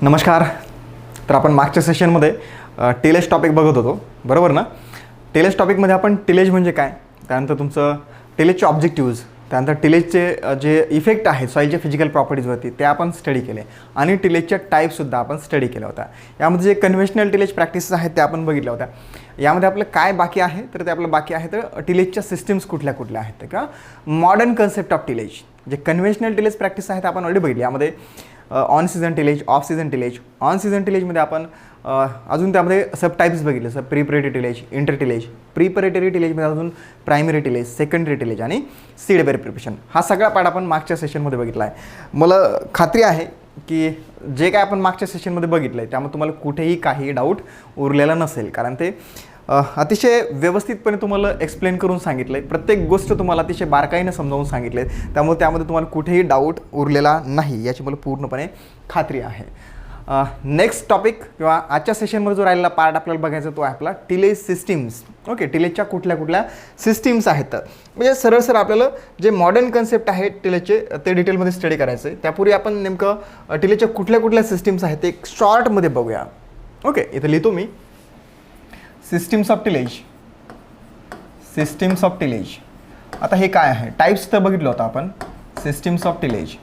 नमस्कार. तर आपण मागच्या सेशनमध्ये टिलेज टॉपिक बघत होतो, बरोबर ना? टिलेज टॉपिकमध्ये आपण टिलेज म्हणजे काय, त्यानंतर तुमचं टिलेजचे ऑब्जेक्टिव्ज, त्यानंतर टिलेजचे जे इफेक्ट आहेत सॉईलच्या फिजिकल प्रॉपर्टीजवरती ते आपण स्टडी केले आणि टिलेजच्या टाईपसुद्धा आपण स्टडी केल्या होत्या. यामध्ये जे कन्व्हेन्शनल टिलेज प्रॅक्टिसेस आहेत ते आपण बघितल्या होत्या. यामध्ये आपलं काय बाकी आहे, तर ते आपलं बाकी आहे तर टिलेजच्या सिस्टम्स कुठल्या कुठल्या आहेत का मॉडर्न कन्सेप्ट ऑफ टिलेज. जे कन्व्हेन्शनल टिलेज प्रॅक्टिस आहेत आपण ऑलरेडी बघितली. यामध्ये on season tillage, off season tillage. On season टिलेजमध्ये आपण अजून त्यामध्ये सब टाईप्स बघितले, sub preparatory tillage, inter tillage. Preparatory टिलेजमध्ये अजून प्रायमरी टिलेज, सेकंडरी टिलेज आणि सीड बेअर प्रिपरेशन. हा सगळा पार्ट आपण मागच्या सेशनमध्ये बघितला आहे. मला खात्री आहे की जे काय आपण मागच्या सेशनमध्ये बघितलं आहे त्यामुळे तुम्हाला कुठेही काही डाऊट उरलेला नसेल, कारण ते अतिशय व्यवस्थितपणे तुम्हाला एक्सप्लेन करून सांगितलं आहे. प्रत्येक गोष्ट तुम्हाला अतिशय बारकाईनं समजावून सांगितले आहे, त्यामुळे त्यामध्ये तुम्हाला कुठेही डाऊट उरलेला नाही याची मला पूर्णपणे खात्री आहे. नेक्स्ट टॉपिक किंवा आजच्या सेशनमध्ये जो राहिलेला पार्ट आपल्याला बघायचा तो आहे आपला टिलेज सिस्टीम्स. ओके, टिलेजच्या कुठल्या कुठल्या सिस्टीम्स आहेत, म्हणजे सरळ आपल्याला जे मॉडर्न कन्सेप्ट आहे टिलेजचे ते डिटेलमध्ये स्टडी करायचं आहे. त्यापूर्वी आपण नेमकं टिलेजच्या कुठल्या कुठल्या सिस्टीम्स आहेत ते एक शॉर्टमध्ये बघूया. ओके, इथं लिहितो मी systems of tillage. Systems of tillage. आता हे काय आहे, टाईप्स तर बघितलं होतं आपण. Systems of tillage.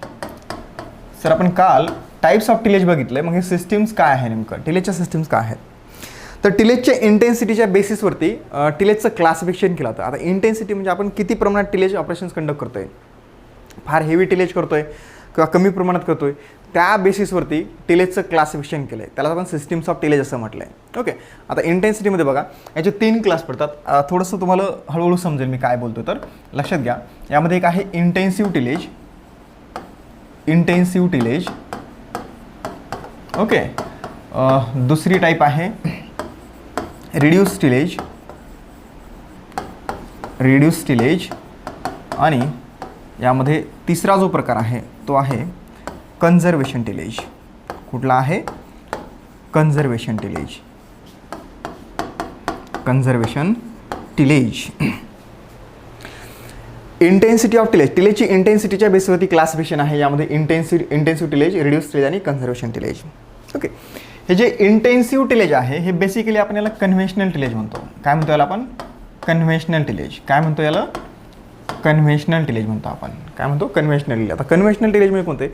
सर आपण काल टाईप्स ऑफ टिलेज बघितलं आहे, मग हे सिस्टीम्स काय आहे नेमकं, टिलेजच्या सिस्टीम्स काय आहेत. तर टिलेजच्या इंटेन्सिटीच्या बेसिसवरती टिलेजचं क्लासिफिकेशन केलं होतं. आता इंटेन्सिटी म्हणजे आपण किती प्रमाणात टिलेज ऑपरेशन्स कंडक्ट करतो आहे, फार हेवी टिलेज करतो आहे किंवा कमी प्रमाणात करतो आहे, त्या बेसिसवरती टिलेजचं क्लासिफिकेशन केलं आहे. त्याला आपण सिस्टीम्स ऑफ टिलेज असं म्हटलं आहे. ओके, आता इंटेन्सिटीमध्ये बघा याचे 3 क्लास पडतात. थोडंसं तुम्हाला हळूहळू समजेल मी काय बोलतो, तर लक्षात घ्या. यामध्ये एक आहे intensive tillage. Intensive tillage. Okay, दुसरी टाईप आहे रिड्यूस टिलेज. Reduce tillage. आणि यामध्ये तिसरा जो प्रकार आहे तो आहे कन्झर्वेशन टिलेज. कुठला आहे, conservation tillage. Conservation tillage. Intensity of tillage. टिलेजची इंटेन्सिटीच्या बेसवरती क्लासिफिकेशन आहे. यामध्ये इंटेन्सिव्ह टिलेज, रिड्यूस टिलेज आणि कन्झर्वेशन टिलेज. ओके, हे जे इंटेन्सिव्ह टिलेज आहे हे बेसिकली आपण याला कन्व्हेन्शनल टिलेज म्हणतो. काय म्हणतो याला आपण, कन्व्हेन्शनल टिलेज. काय म्हणतो याला, कन्व्हेन्शनल टिलेज म्हणतो आपण. काय म्हणतो, कन्व्हेन्शनल टिलेज. आता कन्व्हेन्शनल टिलेज म्हणजे कोणते,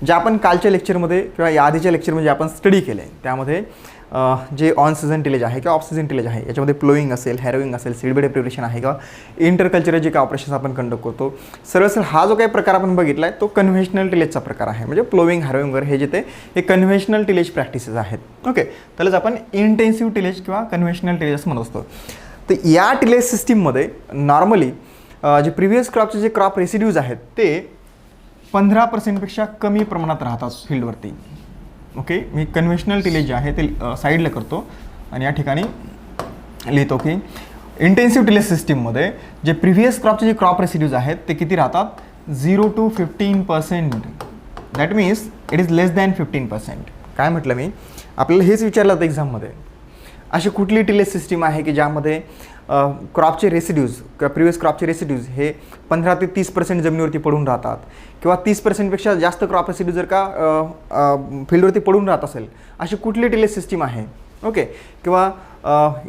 जे आपण कालच्या लेक्चरमध्ये किंवा या आधीच्या लेक्चरमध्ये आपण स्टडी केलं आहे त्यामध्ये जे ऑन सीझन टिलेज आहे किंवा ऑफ सीझन टिलेज आहे याच्यामध्ये प्लोईंग असेल, हॅरोईंग असेल, सीड बेड प्रिपरेशन आहे किंवा इंटरकल्चरल जे काही ऑपरेशन्स आपण कंडक्ट करतो, सरळ हा जो काही प्रकार आपण बघितला आहे तो कन्व्हेन्शनल टिलेजचा प्रकार आहे. म्हणजे प्लोईंग, हॅरोईंग वगैरे हे जे ते हे कन्व्हेन्शनल टिलेज प्रॅक्टिसेस आहेत. ओके, त्यालाच आपण इंटेन्सिव्ह टिलेज किंवा कन्व्हेन्शनल टिलेज असं म्हणत असतो. तर या टिलेज सिस्टीममध्ये नॉर्मली जे प्रिव्हियस क्रॉपचे जे क्रॉप रेसिड्यूज आहेत ते 15% कमी प्रमाणात राहतात फील्डवरती. ओके, मी कन्व्हेन्शनल टिलेज जे आहे ते साईडला करतो आणि या ठिकाणी लिहितो की इंटेन्सिव्ह टिलेज सिस्टीममध्ये जे प्रिव्हियस क्रॉपचे जे क्रॉप रेसिड्यूज आहेत ते किती राहतात, 0 to 15%. That means it is less than 15%. काय म्हटलं मी, आपल्याला हेच विचारलं होतं एक्झाममध्ये, अशी कुठली टिलेज सिस्टीम आहे की ज्यामध्ये क्रॉपचे रेसिड्यूज किंवा प्रिव्हियस क्रॉपचे रेसिड्यूज हे 15 ते 30% जमिनीवरती पडून राहतात किंवा 30%पेक्षा जास्त क्रॉप रेसिड्यूज जर का फील्डवरती पडून राहत असेल, अशी कुठली टिलेज सिस्टीम आहे. ओके, किंवा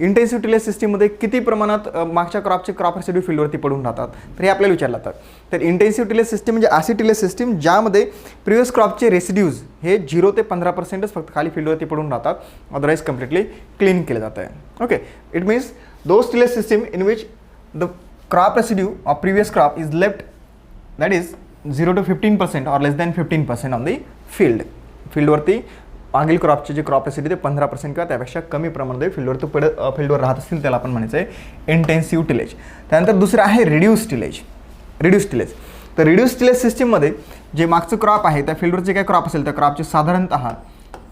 इंटेन्सिव्ह टिलेज सिस्टीममध्ये किती प्रमाणात मागच्या क्रॉपचे क्रॉप रेसिड्यू फील्डवरती पडून राहतात, तर हे आपल्याला विचारलं जातं. तर इंटेन्सिव्ह टिलेज सिस्टीम म्हणजे अशी टिलेज सिस्टीम ज्यामध्ये प्रिव्हियस क्रॉपचे रेसिड्यूज हे 0 ते 15%च फक्त खाली फील्डवरती पडून राहतात, अदरवाईज कम्प्लिटली क्लीन केलं जातं आहे. Okay, it means those tillage system in which the crop residue of previous crop is left, that is 0 to 15% or less than 15% on the field. फील्डवरती मागील क्रॉपचे जे क्रॉप रेसिड्यू ते 15% किंवा त्यापेक्षा कमी प्रमाणात फील्डवर राहत असतील त्याला आपण म्हणायचं आहे इंटेन्सिव्ह टिलेज. त्यानंतर दुसरं आहे रिड्यूस टिलेज. Reduce tillage. तर रिड्यूस टिलेज सिस्टीममध्ये जे मागचं क्रॉप आहे त्या फील्डवर जे काही क्रॉप असेल त्या क्रॉपचे साधारणतः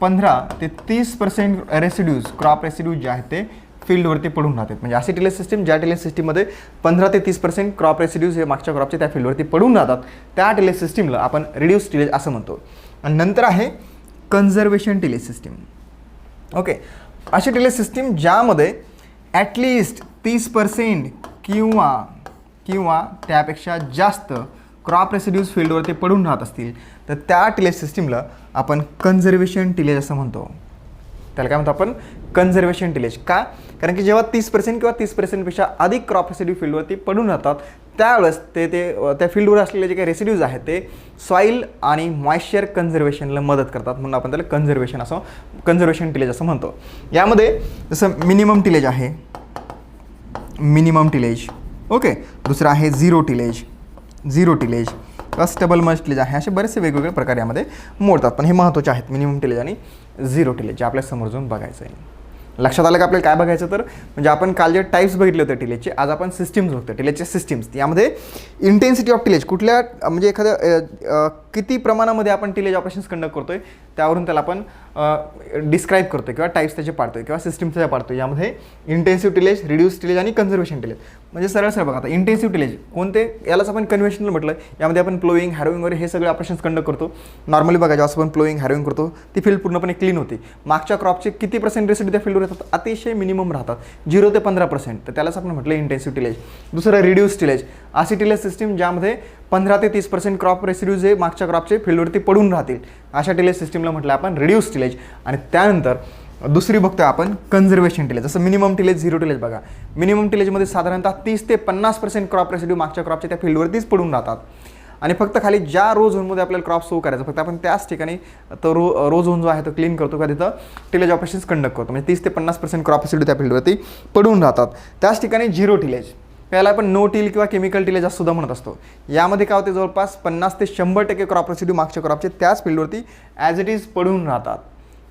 15 ते 30% रेसिड्यूज, क्रॉप रेसिड्यूज जे आहेत ते फील्डवरती पडून राहतात. म्हणजे अशी टिलेज सिस्टीम ज्या टिलेज सिस्टीममध्ये 15 ते 30% क्रॉप रेसिड्यूज हे मागच्या क्रॉपचे त्या फील्डवरती पडून राहतात त्या टिलेज सिस्टीमला आपण रिड्यूस टिलेज असं म्हणतो. आणि नंतर आहे कन्झर्वेशन टिलेज सिस्टीम. ओके, अशी टिलेज सिस्टीम ज्यामध्ये ॲटलिस्ट 30% किंवा त्यापेक्षा जास्त क्रॉप रेसिड्यूज फील्डवरती पडून राहत असतील तर त्या टिलेज सिस्टीमला आपण कन्झर्वेशन टिलेज असं म्हणतो. त्याला काय म्हणतो आपण? Conservation tillage. का? कारण की जेव्हा 30% किंवा 30%पेक्षा अधिक क्रॉप रेसिड्यू फील्डवरती पडून राहतात त्यावेळेस ते त्या फील्डवर असलेले जे काही रेसिड्यूज आहेत ते सॉईल आणि मॉइश्चर कन्झर्वेशनला मदत करतात, म्हणून आपण त्याला कन्झर्वेशन टिलेज असं म्हणतो. यामध्ये जसं मिनिमम टिलेज आहे, मिनिमम टिलेज, ओके. दुसरं आहे zero tillage, stable merge tillage आहे. असे बरेचसे वेगवेगळे प्रकार यामध्ये मोडतात, पण हे महत्त्वाचे आहेत मिनिमम टिलेज आणि झिरो टिलेज, जे आपल्या समोरून बघायचं आहे. लक्षात आलं का आपल्याला काय बघायचं? तर म्हणजे आपण काल जे टाईप्स बघितले होते टिलेजचे, आज आपण सिस्टीम्स बघतो, टिलेजचे सिस्टीम्स. यामध्ये इंटेन्सिटी ऑफ टिलेज कुठल्या म्हणजे एखाद्या किती प्रमाणामध्ये आपण टिलेज ऑपरेशन्स कंडक्ट करतोय त्यावरून त्याला आपण डिस्क्राईब करतोय किंवा टाईप्स त्याचे पाडतोय किंवा सिस्टीम्स त्याच्या पाडतोय. यामध्ये इंटेन्सिव्ह टिलेज, रिड्यूस टिलेज आणि कन्झर्वेशन टिलेज. म्हणजे सरळ बघा, आता इंटेन्सिव्ह टिलेज कोणते, यालाच आपण कन्व्हेन्शनल म्हटलं. यामध्ये आपण प्लोईंग, हॅरोईंग वगैरे हे सगळे ऑपरेशन्स कंडक्ट करतो. नॉर्मली बघा, जेव्हा आपण प्लोईंग, हॅरोईंग करतो ती फील्ड पूर्णपणे क्लीन होते. मागच्या क्रॉपचे किती % रेसिड्यू त्या फील्डवर येतात? अतिशय मिनिमम राहतात, 0 ते 15%. तर त्यालाच आपण म्हटलं इंटेन्सिव्ह टिलेज. दुसरं रिड्यूस टिलेज, अशी टिलेज सिस्टीम ज्यामध्ये 15 ते 30% क्रॉप रेसिड्यूज हे मागच्या क्रॉपचे फील्डवरती पडून राहतील, अशा टिलेज सिस्टीमला म्हटलं आपण रिड्यूस टिलेज. आणि त्यानंतर दुसरी बघतोय आपण कन्झर्वेशन टिलेज. जसं मिनिमम टिलेज, झिरो टिलेज बघा. मिनिमम टिलेजमध्ये साधारणतः 30 ते 50% क्रॉप रेसिड्यू मागच्या क्रॉपच्या त्या फील्डवरतीच पडून राहतात आणि फक्त खाली ज्या रो झोनमध्ये आपल्याला क्रॉप सो करायचं फक्त आपण त्याच ठिकाणी तो रो झोन जो आहे तो क्लीन करतो किंवा तिथं टिलेज ऑपरेशन्स कंडक्ट करतो. म्हणजे 30 ते 50% क्रॉप रेसिड्यू त्या फील्डवरती पडून राहतात. त्याच ठिकाणी झिरो टिलेज, त्याला आपण नो टिल किंवा केमिकल टिलेज असं सुद्धा म्हणत असतो. यामध्ये काय होते, जवळपास 50 ते 100% क्रॉप रेसिड्यू मागच्या क्रॉपचे त्याच फील्डवरती ॲज इट इज पडून राहतात.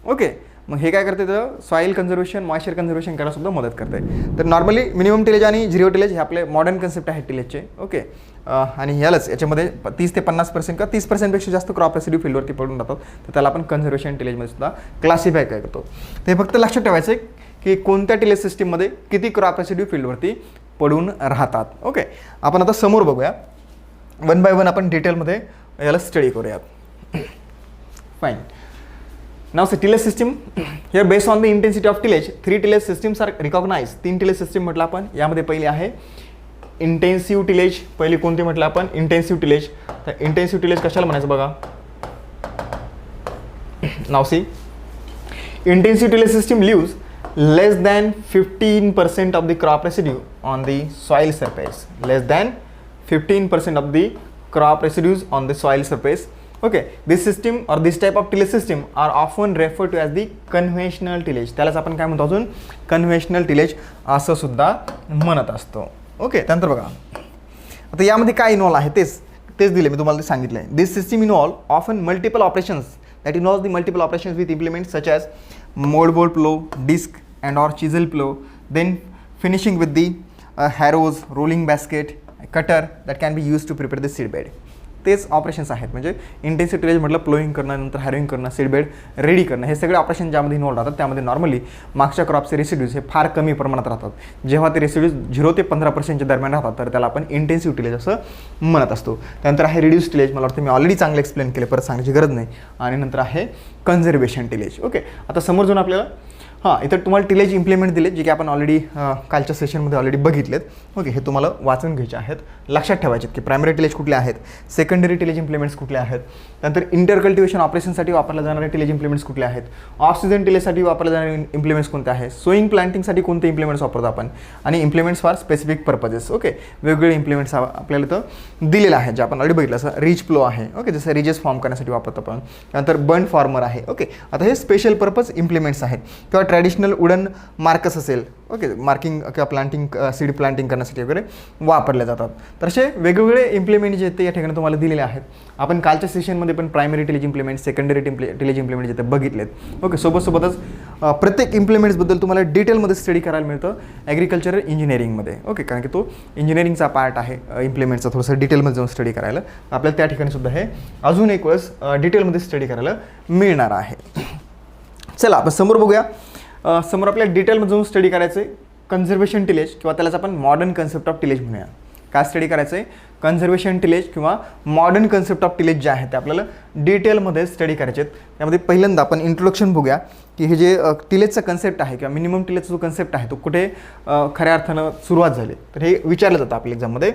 ओके. मग हे काय करते, तर सॉईल कन्झर्वेशन, मॉइश्चर कन्झर्वेशन करायला सुद्धा मदत करते. तर नॉर्मली मिनिमम टिलेज आणि झिरो टिलेज हे आपले मॉडर्न कन्सेप्ट आहेत टिलेजचे. ओके. आणि याच्यामध्ये 30 ते 50% किंवा 30%पेक्षा जास्त क्रॉप रेसिड्यू फील्डवरती पडून राहतात, तर त्याला आपण कन्झर्वेशन टिलेजमध्ये सुद्धा क्लासिफाय करतो. ते फक्त लक्षात ठेवायचं आहे की कोणत्या टिलेज सिस्टीममध्ये किती क्रॉप रेसिड्यू फील्डवरती पडून राहतात. ओके. आपण आता समोर बघूया, 1 बाय 1 आपण डिटेलमध्ये याला स्टडी करूयात. Fine. Now say tillage system here based on the intensity of tillage 3 tillage systems are recognized. 3 tillage system म्हटलं आपण. यामध्ये पहिली आहे इंटेन्सिव्ह टिलेज. पहिली कोणती म्हटलं आपण? Intensive tillage. तर इंटेन्सिव्ह टिलेज कशाला म्हणायचं बघा. Now see, intensive tillage system leaves less than 15% of the crop residue on the soil surface. Less than 15% of the crop residues on the soil surface. Okay, this system or this type of tillage system are often referred to as the conventional tillage. त्यालाच आपण काय म्हणतो अजून? Conventional tillage असं सुद्धा म्हणत असतो. Okay. त्यानंतर बघा, आता यामध्ये काय इन्व्हॉल्व आहे तेच दिले मी तुम्हाला, ते सांगितलं आहे. This system involve often multiple operations that involve the multiple operations with implements such as mouldboard plough, disc and or chisel plough, then finishing with the harrows, rolling basket, cutter that can be use to prepare the seed bed. तेच operations आहेत. म्हणजे intensive tillage म्हटलं प्लोईंग करणं, नंतर हॅरोईंग करणं, seed bed ready करणं, हे सगळे ऑपरेशन ज्यामध्ये इन्व्हॉल्व राहतात. त्यामध्ये नॉर्मली मागच्या क्रॉपचे रेसिड्यूज हे फार कमी प्रमाणात राहतात. जेव्हा ते रेसिड्यूज 0 ते 15% दरम्यान राहतात तर त्याला आपण इंटेन्सिव्ह टिलेज असं म्हणत असतो. त्यानंतर आहे रिड्यूस टिलेज. मला वाटतं मी ऑलरेडी चांगलं एक्सप्लेन केलं, परत सांगण्याची गरज नाही. आणि नंतर आहे कन्झर्वेशन टिलेज. ओके. आता समोर जाऊन आपल्याला इथं तुम्हाला टिलेज इम्प्लिमेंट दिले, जे की आपण ऑलरेडी कालच्या सेशनमध्ये ऑलरेडी बघितलेत. ओके. हे तुम्हाला वाचून घ्यायचे आहेत, लक्षात ठेवायचे की प्रायमरी टिलेज कुठले आहेत, सेकंडरी टिलेज इम्प्लिमेंट्स कुठले आहेत, त्यानंतर इंटर कल्टिवेशन ऑपरेशनसाठी वापरल्या जाणारे टिलेज इम्प्लिमेंट्स कुठले आहेत, ऑफ सीझन टिलेजसाठी वापरल्या जाणारे इम्प्लिमेंट्स कोणते आहेत, सोईंग प्लांटिंगसाठी कोणते इम्प्लिमेंट्स वापरतो आपण, आणि implements for specific purposes. Okay. वेगवेगळे इम्प्लिमेंट्स आपल्याला इथं दिलेलं आहे, जे आपण ऑलरेडी बघितलं. असं रिच प्लो आहे. ओके. जसं रिजेस फॉर्म करण्यासाठी वापरतो आपण. त्यानंतर बंड फॉर्मर आहे. ओके. आता हे स्पेशल पर्पज इम्प्लिमेंट्स आहेत. किंवा ट्रॅडिशनल वुडन मार्कस असेल, ओके, मार्किंग किंवा प्लांटिंग, सीड प्लांटिंग करण्यासाठी वगैरे वापरले जातात. तर असे वेगवेगळे इम्प्लिमेंट जे ते या ठिकाणी तुम्हाला दिलेले आहेत. आपण कालच्या सेशनमध्ये पण primary tillage implement, secondary tillage implement जे ते बघितलेत. ओके. सोबतच प्रत्येक इम्प्लिमेंट्सबद्दल तुम्हाला डिटेलमध्ये स्टडी करायला मिळतं ॲग्रिकल्चरल इंजिनिअरिंगमध्ये. ओके. कारण की तो इंजिनिअरिंगचा पार्ट आहे इम्प्लिमेंटचा. थोडंसं डिटेलमध्ये जाऊन स्टडी करायला आपल्याला त्या ठिकाणी सुद्धा हे अजून एक वेळेस डिटेलमध्ये स्टडी करायला मिळणार आहे. चला आपण समोर बघूया. समोर आपल्याला डिटेलमध्ये जाऊन स्टडी करायचं आहे कन्झर्वेशन टिलेज, किंवा त्यालाच आपण मॉडर्न कन्सेप्ट ऑफ टिलेज म्हणूया. काय स्टडी करायचं आहे? कन्झर्वेशन टिलेज किंवा मॉडर्न कन्सेप्ट ऑफ टिलेज जे आहे ते आपल्याला डिटेलमध्ये स्टडी करायचे आहेत. त्यामध्ये पहिल्यांदा आपण इंट्रोडक्शन बघूया की हे जे टिलेजचा कन्सेप्ट आहे किंवा मिनिमम टिलेजचा जो कन्सेप्ट आहे तो कुठे खऱ्या अर्थानं सुरुवात झाली. तर हे विचारलं जातं आपल्या एक्झाममध्ये.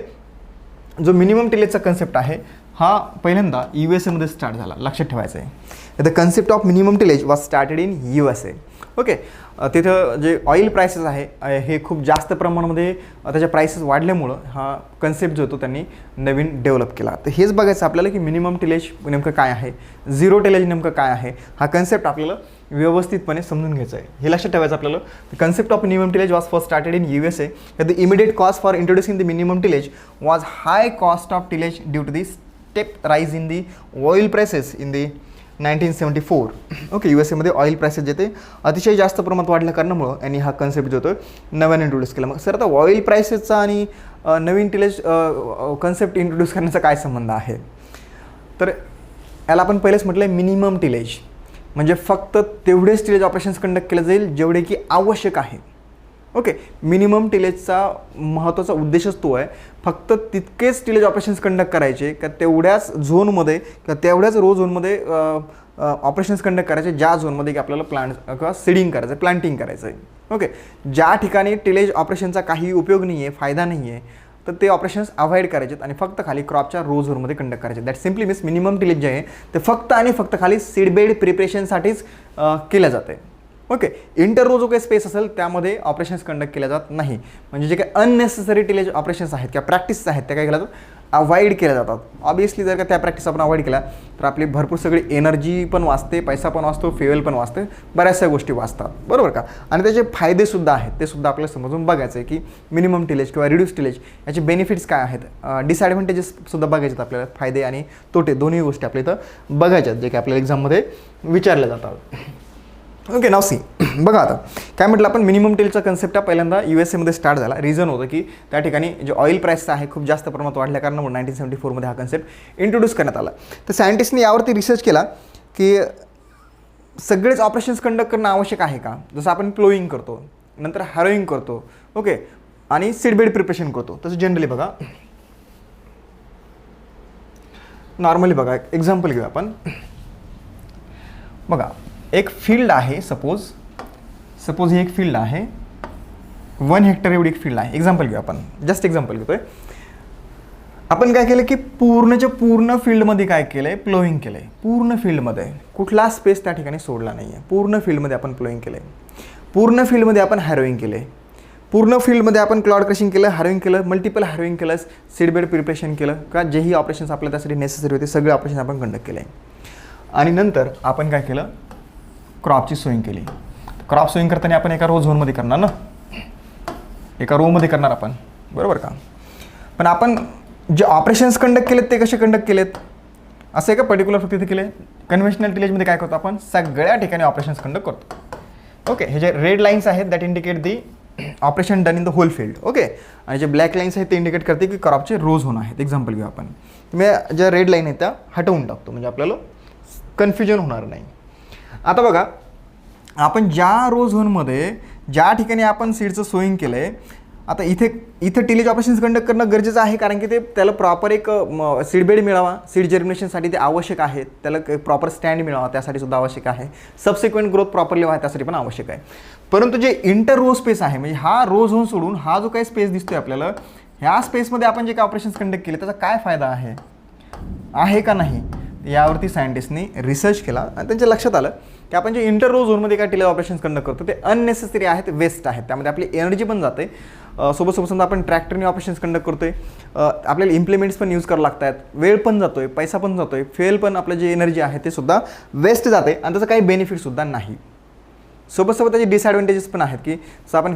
जो मिनिमम टिलेजचा कन्सेप्ट आहे हा पहिल्यांदा USA मध्ये स्टार्ट झाला, लक्षात ठेवायचं आहे. The concept of minimum tillage was started in USA. Okay, तिथं जे ऑइल प्राइसेस आहे हे खूप जास्त प्रमाणामध्ये त्याच्या प्राइसेस वाढल्यामुळं हा कन्सेप्ट जो होतो त्यांनी नवीन डेव्हलप केला. तर हेच बघायचं आपल्याला की मिनिमम टिलेज नेमकं काय आहे, झिरो टिलेज नेमकं काय आहे, हा कन्सेप्ट आपल्याला व्यवस्थितपणे समजून घ्यायचं आहे. हे लक्षात ठेवायचं आपल्याला. The concept of minimum tillage was first started in USA. The immediate cost for introducing the minimum tillage was high cost of tillage due to the step rise in the oil prices in the 1974. Okay, USA मध्ये oil prices जे ते अतिशय जास्त प्रमाणात वाढल्या कारणामुळं यांनी हा कन्सेप्ट जो होतो नव्याने इंट्रोड्यूस केला. मग सर आता ऑइल प्राइसेसचा आणि नवीन टिलेज कन्सेप्ट इंट्रोड्यूस करण्याचा काय संबंध आहे? तर याला आपण पहिलेच म्हटलं आहे मिनिमम टिलेज म्हणजे फक्त तेवढेच टिलेज ऑपरेशन्स कंडक्ट केले जाईल जेवढे की आवश्यक आहे. ओके, मिनिमम टिलेजचा महत्त्वाचा उद्देशच तो आहे, फक्त तितकेच टिलेज ऑपरेशन्स कंडक्ट करायचे का तेवढ्याच झोनमध्ये किंवा तेवढ्याच रो झोनमध्ये ऑपरेशन्स कंडक्ट करायचे ज्या झोनमध्ये की आपल्याला प्लांट किंवा सीडिंग करायचं आहे, प्लांटिंग करायचं आहे. ओके, ज्या ठिकाणी टिलेज ऑपरेशनचा काही उपयोग नाही आहे, फायदा नाही आहे, तर ते ऑपरेशन्स अवॉइड करायचे आणि फक्त खाली क्रॉपच्या रो झोनमध्ये कंडक्ट करायचे. That simply means minimum tillage जे आहे ते फक्त आणि फक्त खाली सीडबेड प्रिपरेशनसाठीच केलं जातं आहे. ओके, इंटर रो जो काही स्पेस असेल त्यामध्ये ऑपरेशन्स कंडक्ट केल्या जात नाही. म्हणजे जे काही अननेसेसरी टिलेज ऑपरेशन्स आहेत किंवा प्रॅक्टिस आहेत त्या काय केल्या जातात, अवॉइड केल्या जातात. ऑब्वियसली जर का त्या प्रॅक्टिस आपण अवॉइड केल्या तर आपली भरपूर सगळी एनर्जी पण वाचते, पैसा पण वाचतो, फ्युएल पण वाचते, बऱ्याचशा गोष्टी वाचतात, बरोबर का? आणि त्याचे फायदेसुद्धा आहेत, ते सुद्धा आपल्याला समजून बघायचं आहे की मिनिमम टिलेज किंवा रिड्यूस टिलेज याचे बेनिफिट्स काय आहेत, डिसॲडव्हान्टेजेससुद्धा बघायचे आहेत आपल्याला, फायदे आणि तोटे दोन्ही गोष्टी आपल्या इथं बघायच्यात जे की आपल्याला एक्झाममध्ये विचारल्या जातात. ओके, नाव सी. बघा आता काय म्हटलं आपण, मिनिमम टिलेजचा कन्सेप्ट हा पहिल्यांदा USA मध्ये स्टार्ट झाला. रिझन होतं की त्या ठिकाणी जे ऑइल प्राइस आहे खूप जास्त प्रमाणात वाढल्या कारणामुळे 1974 हा कन्सेप्ट इंट्रोड्यूस करण्यात आला. तर सायंटिस्टने यावरती रिसर्च केला की सगळेच ऑपरेशन्स कंडक्ट करणं आवश्यक आहे का? जसं आपण प्लोईंग करतो, नंतर हॅरोईंग करतो, ओके, आणि सीडबेड प्रिपरेशन करतो, तसं जनरली बघा नॉर्मली बघा एक्झाम्पल घेऊ आपण. बघा एक फील्ड आहे, सपोज ही एक फील्ड आहे, 1 हेक्टर एवढी एक फील्ड आहे. एक्झाम्पल घेऊ आपण, जस्ट एक्झाम्पल घेतोय. आपण काय केलं की पूर्णच्या पूर्ण फील्डमध्ये काय केलं आहे, प्लोईंग केलं आहे. पूर्ण फील्डमध्ये कुठला स्पेस त्या ठिकाणी सोडला नाही आहे. पूर्ण फील्डमध्ये आपण प्लोईंग केलं आहे. पूर्ण फील्डमध्ये आपण हॅरोईंग केलं आहे. पूर्ण फील्डमध्ये आपण क्लॉड क्रशिंग केलं, हॅरोईंग केलं, मल्टिपल हॅरोईंग केलं, सीडबेड प्रिपरेशन केलं, का जेही ऑपरेशन्स आपल्याला त्यासाठी नेसेसरी होते सगळे ऑपरेशन आपण कंडक्ट केले. आणि नंतर आपण काय केलं, क्रॉपची सोईंग केली. क्रॉप सोईंग करताना आपण एका रो झोनमध्ये करणार ना, एका रोमध्ये करणार आपण, बरोबर का? पण आपण जे ऑपरेशन्स कंडक्ट केलेत ते कसे कंडक्ट केलेत, असं एका पर्टिक्युलर फक्त तिथे केले. कन्व्हेन्शनल टिलेजमध्ये काय करतो आपण, सगळ्या ठिकाणी ऑपरेशन्स कंडक्ट करतो. ओके, हे जे रेड लाईन्स आहेत that indicate the operation done in the whole field. Okay, आणि जे ब्लॅक लाईन्स आहेत ते इंडिकेट करते की क्रॉपचे रो झोन आहेत. एक्झाम्पल घेऊ आपण, मी ज्या रेड लाईन आहेत त्या हटवून टाकतो म्हणजे आपल्याला कन्फ्युजन होणार नाही. आता बघा आपण ज्या रो झोनमध्ये ज्या ठिकाणी आपण सीडचं सोईंग केलं आहे, आता इथे टिलेज ऑपरेशन्स कंडक्ट करणं गरजेचं आहे, कारण की ते त्याला प्रॉपर एक सीडबेड मिळावा, सीड जर्मिनेशनसाठी ते आवश्यक आहे, त्याला प्रॉपर स्टँड मिळावा त्यासाठी सुद्धा आवश्यक आहे, सबसिक्वेंट ग्रोथ प्रॉपरली व्हावा त्यासाठी पण आवश्यक आहे. परंतु जे इंटर रो स्पेस आहे म्हणजे हा रो झोन सोडून हा जो काही स्पेस दिसतोय आपल्याला, ह्या स्पेसमध्ये आपण जे काही ऑपरेशन्स कंडक्ट केले त्याचा काय फायदा आहे का नाही, यावरती सायंटिस्टनी रिसर्च केला आणि त्यांच्या लक्षात आलं की आपण जे इंटर रो झोनमध्ये काय टिलेज ऑपरेशन्स कंडक्ट करतो ते अननेसेसरी आहेत, वेस्ट आहेत, त्यामध्ये आपली एनर्जी पण जाते. सोबत समजा आपण ट्रॅक्टरने ऑपरेशन्स कंडक्ट करतोय, आपल्याला इम्प्लिमेंट्स पण यूज करावं लागत आहेत, वेळ पण जातोय, पैसा पण जातोय, फ्युएल पण आपलं जे एनर्जी आहे ते सुद्धा वेस्ट जाते आणि त्याचं काही बेनिफिटसुद्धा नाही. सोबत त्याचे डिसॲडव्हान्टेजेस पण आहेत की जसं आपण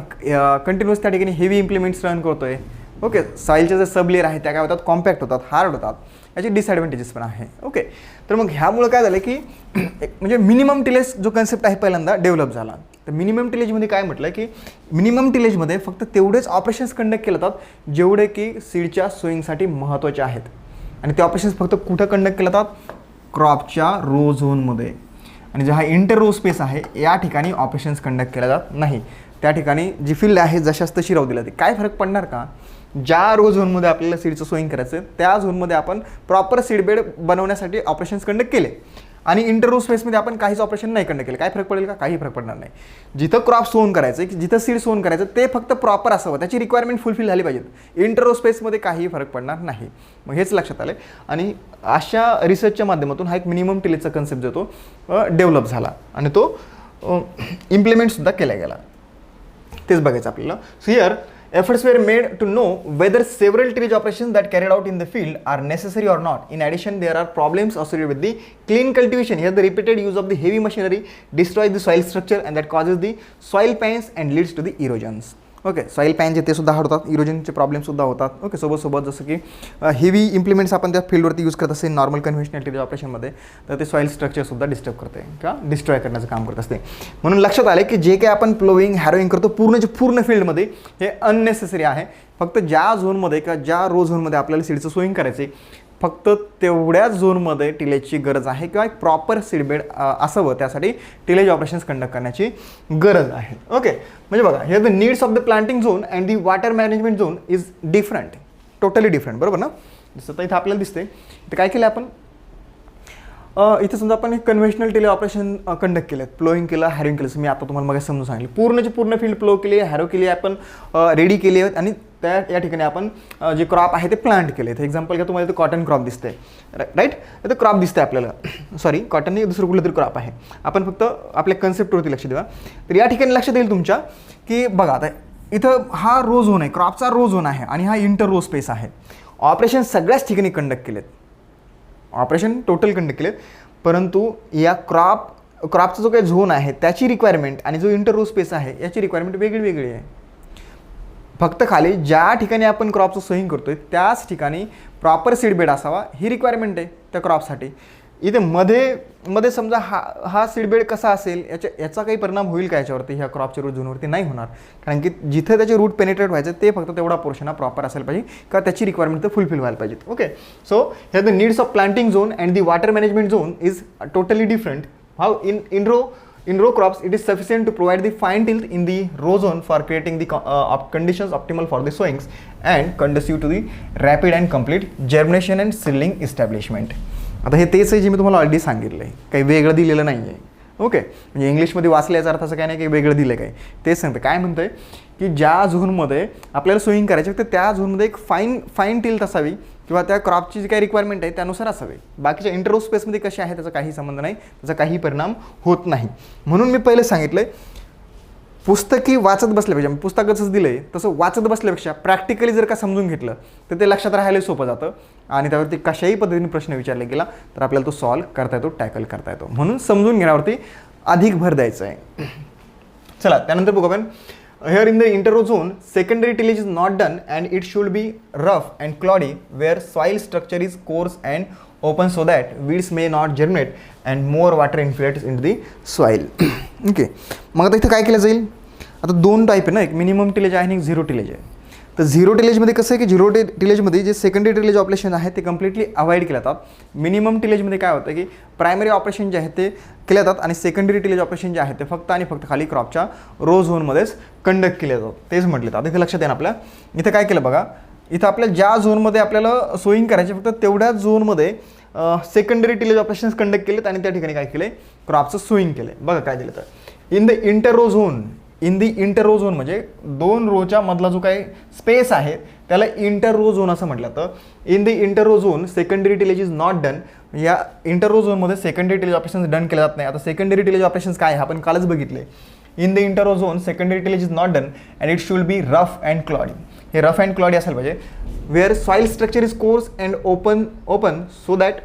कंटिन्युअस त्या ठिकाणी हेवी इम्प्लिमेंट्स रन करतोय. ओके, सॉईलचे जे सब लेअर आहे त्या काय होतात, कॉम्पॅक्ट होतात, हार्ड होतात, याचे डिसॲडव्हान्टेजेस पण आहे. ओके, तर मग ह्यामुळं काय झालं की म्हणजे मिनिमम टिलेज जो कन्सेप्ट आहे पहिल्यांदा डेव्हलप झाला. तर मिनिमम टिलेजमध्ये काय म्हटलं की मिनिमम टिलेजमध्ये फक्त तेवढेच ऑपरेशन्स कंडक्ट केले जातात जेवढे की सीडच्या सोईंगसाठी महत्त्वाचे आहेत. आणि ते ऑपरेशन्स फक्त कुठं कंडक्ट केले जातात, क्रॉपच्या रो झोनमध्ये. आणि जे हा इंटर रो स्पेस आहे या ठिकाणी ऑपरेशन्स कंडक्ट केल्या जात नाही. त्या ठिकाणी जी फील्ड आहे जशाच तशी राहू दिली जाते. काय फरक पडणार का, ज्या रो झोनमध्ये आपल्याला सीडचं सोईंग करायचं आहे त्या झोनमध्ये आपण प्रॉपर सीड बेड बनवण्यासाठी ऑपरेशन्स कंडक्ट केले आणि इंटर रो स्पेसमध्ये आपण काहीच ऑपरेशन नाही कंडक्ट केलं. काय फरक पडेल का? काही फरक पडणार नाही. जिथं क्रॉप सोन करायचं आहे, जिथं सीड सोन करायचं ते फक्त प्रॉपर असावं, त्याची रिक्वायरमेंट फुलफिल झाली पाहिजेत. इंटर रो स्पेसमध्ये काही फरक पडणार नाही. मग हेच लक्षात आलं आणि अशा रिसर्चच्या माध्यमातून हा एक मिनिमम टिलेजचा कन्सेप्ट जो तो डेव्हलप झाला आणि तो इम्प्लिमेंटसुद्धा केला गेला. तेच बघायचं आपल्याला. So here efforts were made to know whether several tillage operations that carried out in the field are necessary or not. In addition, there are problems associated with the clean cultivation. Here the repeated use of the heavy machinery destroys the soil structure and that causes the soil pains and leads to the erosions. Okay, soil पॅनचे ते सुद्धा होतात, इरोजनचे प्रॉब्लेमसुद्धा होतात. Okay, सोबत जसं की heavy implements आपण त्या फील्डवरती यूज करत असते नॉर्मल कन्व्हेन्शनल टिलेज ऑपरेशनमध्ये, तर ते सॉईल स्ट्रक्चरसुद्धा डिस्टर्ब करते किंवा डिस्ट्रॉय करण्याचं काम करत असते. म्हणून लक्षात आलं की जे काही आपण प्लोविंग हॅरोईंग करतो पूर्ण फील्डमध्ये हे अननेसेसरी आहे. फक्त ज्या झोनमध्ये किंवा ज्या रो झोनमध्ये आपल्याला सीडचं सोईंग करायचं आहे फक्त तेवढ्याच झोनमध्ये टिलेजची गरज आहे किंवा एक प्रॉपर सीडबेड असावं, त्यासाठी टिलेज ऑपरेशन्स कंडक्ट करण्याची गरज आहे. ओके, म्हणजे बघा हे the needs of the planting zone and the water management zone is different, totally different. बरोबर ना? जसं तर इथं आपल्याला दिसते तर काय केलं आपण, इथे समजा आपण एक कन्व्हेन्शनल टिले ऑपरेशन कंडक्ट केलं, प्लोईंग केलं, हॅरोईंग केलं. मी आता तुम्हाला मग समजून सांगितलं. पूर्ण फील्ड प्लो केली, हॅरो केली, आपण रेडी केली आणि या ठिकाणी आपण जे क्रॉप आहे ते प्लांट केले. तर एक्झाम्पल घ्या, तुम्हाला ते कॉटन क्रॉप दिसते, राईट? तर क्रॉप दिसते आपल्याला, सॉरी कॉटन नाही, दुसरं कुठलं तरी क्रॉप आहे. आपण फक्त आपल्या कन्सेप्टवरती लक्ष देवा. तर या ठिकाणी लक्षात येईल तुमच्या की बघा आता इथं हा रो झोन आहे, क्रॉपचा रो झोन आहे आणि हा इंटर रो स्पेस आहे. ऑपरेशन सगळ्याच ठिकाणी कंडक्ट केलेत, ऑपरेशन टोटल कंडक्ट केलेत, परंतु या क्रॉपचा जो काही झोन आहे त्याची रिक्वायरमेंट आणि जो इंटर रो स्पेस आहे याची रिक्वायरमेंट वेगळी आहे. फक्त खाली ज्या ठिकाणी आपण क्रॉपचं सोईंग करतोय त्याच ठिकाणी प्रॉपर सीड बेड असावा ही रिक्वायरमेंट आहे त्या क्रॉपसाठी. इथे मध्ये समजा हा सीड बेड कसा असेल याचा काही परिणाम होईल का याच्यावरती, ह्या क्रॉपच्या रूट झोनवरती? नाही होणार, कारण की जिथे त्याचे रूट पेनिट्रेट व्हायचं ते फक्त तेवढा पोर्शन हा प्रॉपर असायला पाहिजे का त्याची रिक्वायरमेंट तर फुलफिल व्हायला पाहिजे. Okay, so here the needs of planting zone and the water management zone is totally different. How in row crops it is sufficient to provide the fine till in the row zone for creating the conditions optimal for the sowings and conducive to the rapid and complete germination and seedling establishment. आता हे तेच आहे जे मी तुम्हाला already सांगितलं आहे, काही वेगळं दिलेलं नाही आहे. ओके, म्हणजे इंग्लिशमध्ये वाचल्याचा अर्थ असं काय नाही की वेगळं दिलं काय, तेच सांगतं. काय म्हणतं आहे की ज्या झोनमध्ये आपल्याला सोईंग करायचे तर त्या झोनमध्ये एक फाईन टिल्ट असावी किंवा त्या क्रॉपची जी काही रिक्वायरमेंट आहे त्यानुसार असावे. बाकीच्या इंटररो स्पेसमध्ये कसे आहे त्याचा काही संबंध नाही, त्याचा काही परिणाम होत नाही. म्हणून मी पहिले सांगितलं पुस्तकी वाचत बसल्यापेक्षा, पुस्तकाचंच दिलं आहे तसं वाचत बसल्यापेक्षा प्रॅक्टिकली जर का समजून घेतलं तर ते लक्षात राहायला सोपं जातं आणि त्यावरती कशाही पद्धतीने प्रश्न विचारला गेला तर आपल्याला तो सॉल्व करता येतो, टॅकल करता येतो. म्हणून समजून घेण्यावरती अधिक भर द्यायचा आहे. चला त्यानंतर बघू आपण. Here in the interrow zone, secondary tillage is not done and it should be rough and cloddy where soil structure is coarse and open so that weeds may not germinate and more water infiltrates into the soil. Okay, मग आता इथं काय केलं जाईल? आता दोन type आहे ना, एक मिनिमम टिलेज आहे आणि एक झिरो टिलेज आहे. तर झिरो टिलेजमध्ये कसं आहे की झिरो टिलेजमध्ये जे सेकंडरी टिलेज ऑपरेशन आहे ते कम्प्लिटली अवॉइड केले जातात. मिनिमम टिलेजमध्ये काय होतं की प्रायमरी ऑपरेशन जे आहे ते केले जातात आणि सेकंडरी टिलेज ऑपरेशन जे आहे ते फक्त आणि फक्त खाली क्रॉपच्या रो झोनमध्येच कंडक्ट केले जातात. तेच म्हटले जातात. इथे लक्षात येईल आपल्या. इथं काय केलं बघा, इथं आपल्या ज्या झोनमध्ये आपल्याला सोईंग करायचे फक्त तेवढ्याच झोनमध्ये सेकंडरी टिलेज ऑपरेशन्स कंडक्ट केलेत आणि त्या ठिकाणी काय केले, क्रॉपचं सोईंग केले. बघा काय दिलं तर in the inter row zone म्हणजे दोन रोच्या मधला जो काही स्पेस आहे त्याला इंटर रो झोन असं म्हटलं तर. In the inter row zone secondary tillage is not done. या इंटर रो झोनमध्ये सेकंडरी टिलेज ऑपरेशन्स डन केले जात नाही. आता सेकंडरी टिलेज ऑपरेशन्स काय आहे आपण कालच बघितले. In the inter row zone secondary tillage is not done and it should be rough and cloddy. हे रफ अँड क्लॉडी असायला पाहिजे. Where soil structure is coarse and open so that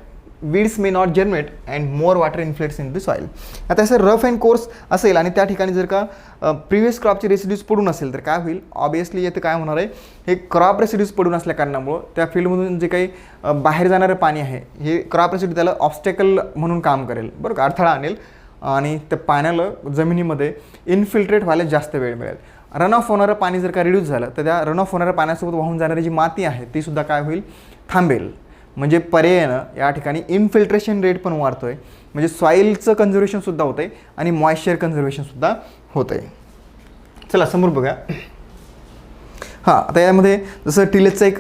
weeds may not germinate and more water infiltrates into the soil. आता असं rough and course असेल आणि त्या ठिकाणी जर का प्रिव्हियस क्रॉपचे रेसिड्यूज पडून असेल तर काय होईल, ऑब्वियसली येथे काय होणार आहे, हे क्रॉप रेसिड्यूज पडून असल्या कारणामुळं त्या फील्डमधून जे काही बाहेर जाणारं पाणी आहे हे क्रॉप रेसिड्यू त्याला ऑब्स्टॅकल म्हणून काम करेल, बरं का, अडथळा आणेल आणि त्या पाण्याला जमिनीमध्ये इन्फिल्ट्रेट व्हायला जास्त वेळ मिळेल. रन ऑफ होणारं पाणी जर का रिड्यूस झालं तर त्या रन ऑफ होणाऱ्या पाण्यासोबत वाहून जाणारी जी माती आहे ती सुद्धा काय होईल, थांबेल. म्हणजे पर्यायानं या ठिकाणी इन्फिल्ट्रेशन रेट पण वाढतो आहे, म्हणजे सॉईलचं कन्झर्वेशनसुद्धा होतं आहे आणि मॉइश्चर कन्झर्वेशनसुद्धा होतं आहे. चला समोर बघा. हां, आता यामध्ये जसं टिलेजचा एक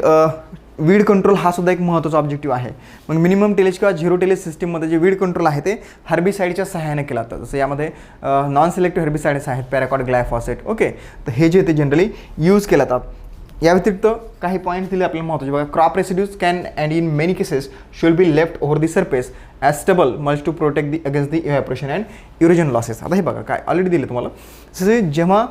वीड कंट्रोल हा सुद्धा एक महत्त्वाचा ऑब्जेक्टिव्ह आहे. मग मिनिमम टिलेज किंवा झिरो टिलेज सिस्टीममध्ये जे वीड कंट्रोल आहे ते हर्बिसाईडच्या सहाय्याने केलं जातं. जसं यामध्ये नॉन सिलेक्टिव्ह हर्बिसाइड्स आहेत, पॅराकॉट, ग्लायफॉसेट. ओके, तर हे जे ते जनरली यूज केले जातात. या व्यतिरिक्त काही पॉईंट दिले आपल्याला महत्त्वाचे बघा. Crop residues can and in many cases should be left over the surface as stable mulch to protect the against the evaporation and erosion losses. आता हे बघा काय ऑलरेडी दिले तुम्हाला. जसे जेव्हा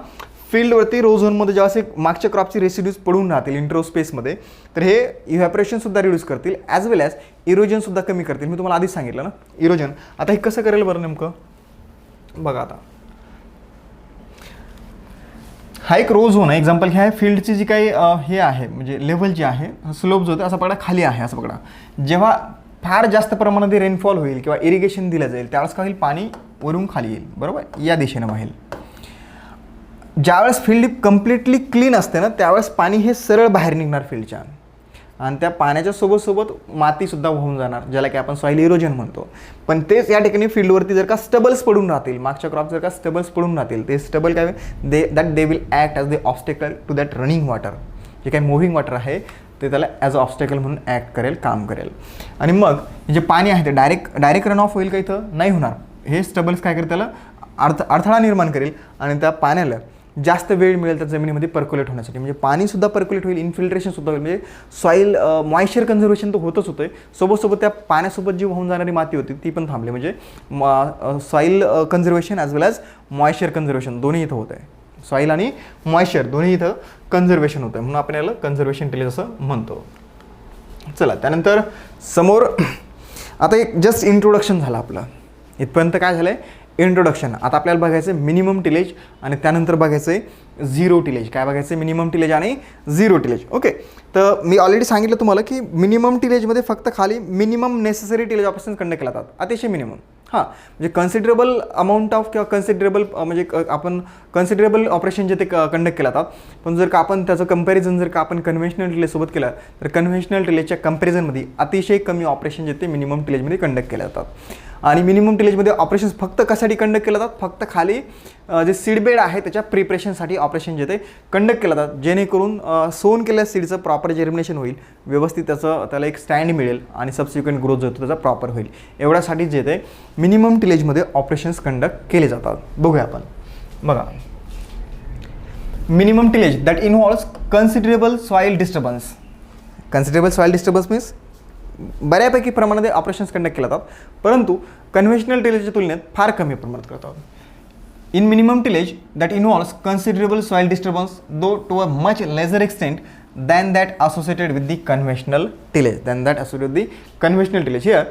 फील्डवरती रो झोनमध्ये जेव्हा असे मागच्या क्रॉपची रेसिड्यूज पडून राहतील इंट्रो स्पेसमध्ये, तर हे इव्हॅपोरेशनसुद्धा रिड्यूस करतील ॲज वेल ॲज इरोजनसुद्धा कमी करतील. मी तुम्हाला आधीच सांगितलं ना इरोजन. आता हे कसं करेल बरं नेमकं बघा. आता हा एक रो झोन आहे, एक्झाम्पल घ्या. फील्डची जी काही हे आहे म्हणजे लेवल जी आहे, स्लोप जो होतं असं पकडा खाली आहे, असं पकडा. जेव्हा फार जास्त प्रमाणात रेनफॉल होईल किंवा इरिगेशन दिलं जाईल त्यावेळेस काय होईल, पाणी वरून खाली येईल, बरोबर, या दिशेनं वाहेल. ज्यावेळेस फील्ड कम्प्लिटली क्लीन असते ना त्यावेळेस पाणी हे सरळ बाहेर निघणार फील्डच्या, आणि त्या पाण्याच्या सोबत मातीसुद्धा वाहून जाणार, ज्याला की आपण सॉईल इरोजन म्हणतो. पण तेच या ठिकाणी फील्डवरती जर का स्टबल्स पडून राहतील, मागच्या क्रॉप जर का स्टबल्स पडून राहतील, ते स्टबल काय they will act as the obstacle to that running water. जे काही मूव्हिंग वॉटर आहे ते त्याला ॲज अ ऑब्स्टेकल म्हणून ॲक्ट करेल, काम करेल. आणि मग जे पाणी आहे ते डायरेक्ट रन ऑफ होईल का, इथं नाही होणार. हे स्टबल्स काय करेल, त्याला अडथळा निर्माण करेल आणि त्या पाण्याला जास्त वेळ मिळेल त्या जमिनीमध्ये पर्क्युलेट होण्यासाठी. म्हणजे पाणीसुद्धा पर्क्युलेट होईल, इन्फिल्ट्रेशनसुद्धा होईल. म्हणजे सॉईल मॉइश्चर कन्झर्वेशन तर होतच होतं, सोबत त्या पाण्यासोबत जी वाहून जाणारी माती होती ती पण थांबली. म्हणजे सॉईल कन्झर्वेशन ॲज वेल ॲज मॉइश्चर कन्झर्वेशन दोन्ही इथं होतं आहे. सॉईल आणि मॉइश्चर दोन्ही इथं कन्झर्वेशन होतं आहे, म्हणून आपण याला कन्झर्वेशन टिलेज असं म्हणतो. चला त्यानंतर समोर आता एक जस्ट इंट्रोडक्शन झालं आपलं. इथपर्यंत काय झालं आहे, इंट्रोडक्शन. आता आपल्याला बघायचं आहे मिनिमम टिलेज आणि त्यानंतर बघायचं आहे झिरो टिलेज. काय बघायचं आहे, मिनिमम टिलेज आणि झिरो टिलेज. ओके, तर मी ऑलरेडी सांगितलं तुम्हाला की मिनिमम टिलेजमध्ये फक्त खाली minimum necessary tillage operation conduct केला जातात, अतिशय मिनिमम. हां, म्हणजे कन्सिडरेबल अमाऊंट ऑफ किंवा कन्सिडरेबल म्हणजे आपण कन्सिडरेबल ऑपरेशन जे ते कंडक्ट केलं जातात. पण जर का आपण त्याचं कंपॅरिझन जर का आपण कन्व्हेन्शनल टिलेजसोबत केलं तर कन्व्हेन्शनल टिलेजच्या कंपॅरिझनमध्ये अतिशय कमी ऑपरेशन जे ते मिनिमम टिलेजमध्ये कंडक्ट केले जातात. आणि मिनिमम टिलेजमध्ये ऑपरेशन्स फक्त कशासाठी कंडक्ट केले जातात, फक्त खाली जे सीडबेड आहे त्याच्या प्रिपरेशनसाठी ऑपरेशन जे ते कंडक्ट केलं जातात, जेणेकरून सोन केलेल्या सीडचं प्रॉपर जर्मिनेशन होईल, व्यवस्थित त्याला एक स्टँड मिळेल आणि सबसिक्वेंट ग्रोथ जो होतो त्याचा प्रॉपर होईल. एवढ्यासाठी जे ते मिनिमम टिलेजमध्ये ऑपरेशन्स कंडक्ट केले जातात. बघूया आपण. बघा, minimum tillage that involves considerable soil disturbance. Considerable soil disturbance means बऱ्यापैकी प्रमाणात ऑपरेशन्स कंडक्ट केले जातात, परंतु कन्व्हेन्शनल टिलेजच्या तुलनेत फार कमी प्रमाणात करतात. In minimum tillage that involves considerable soil disturbance though to a much lesser extent than that associated with the conventional tillage. Here,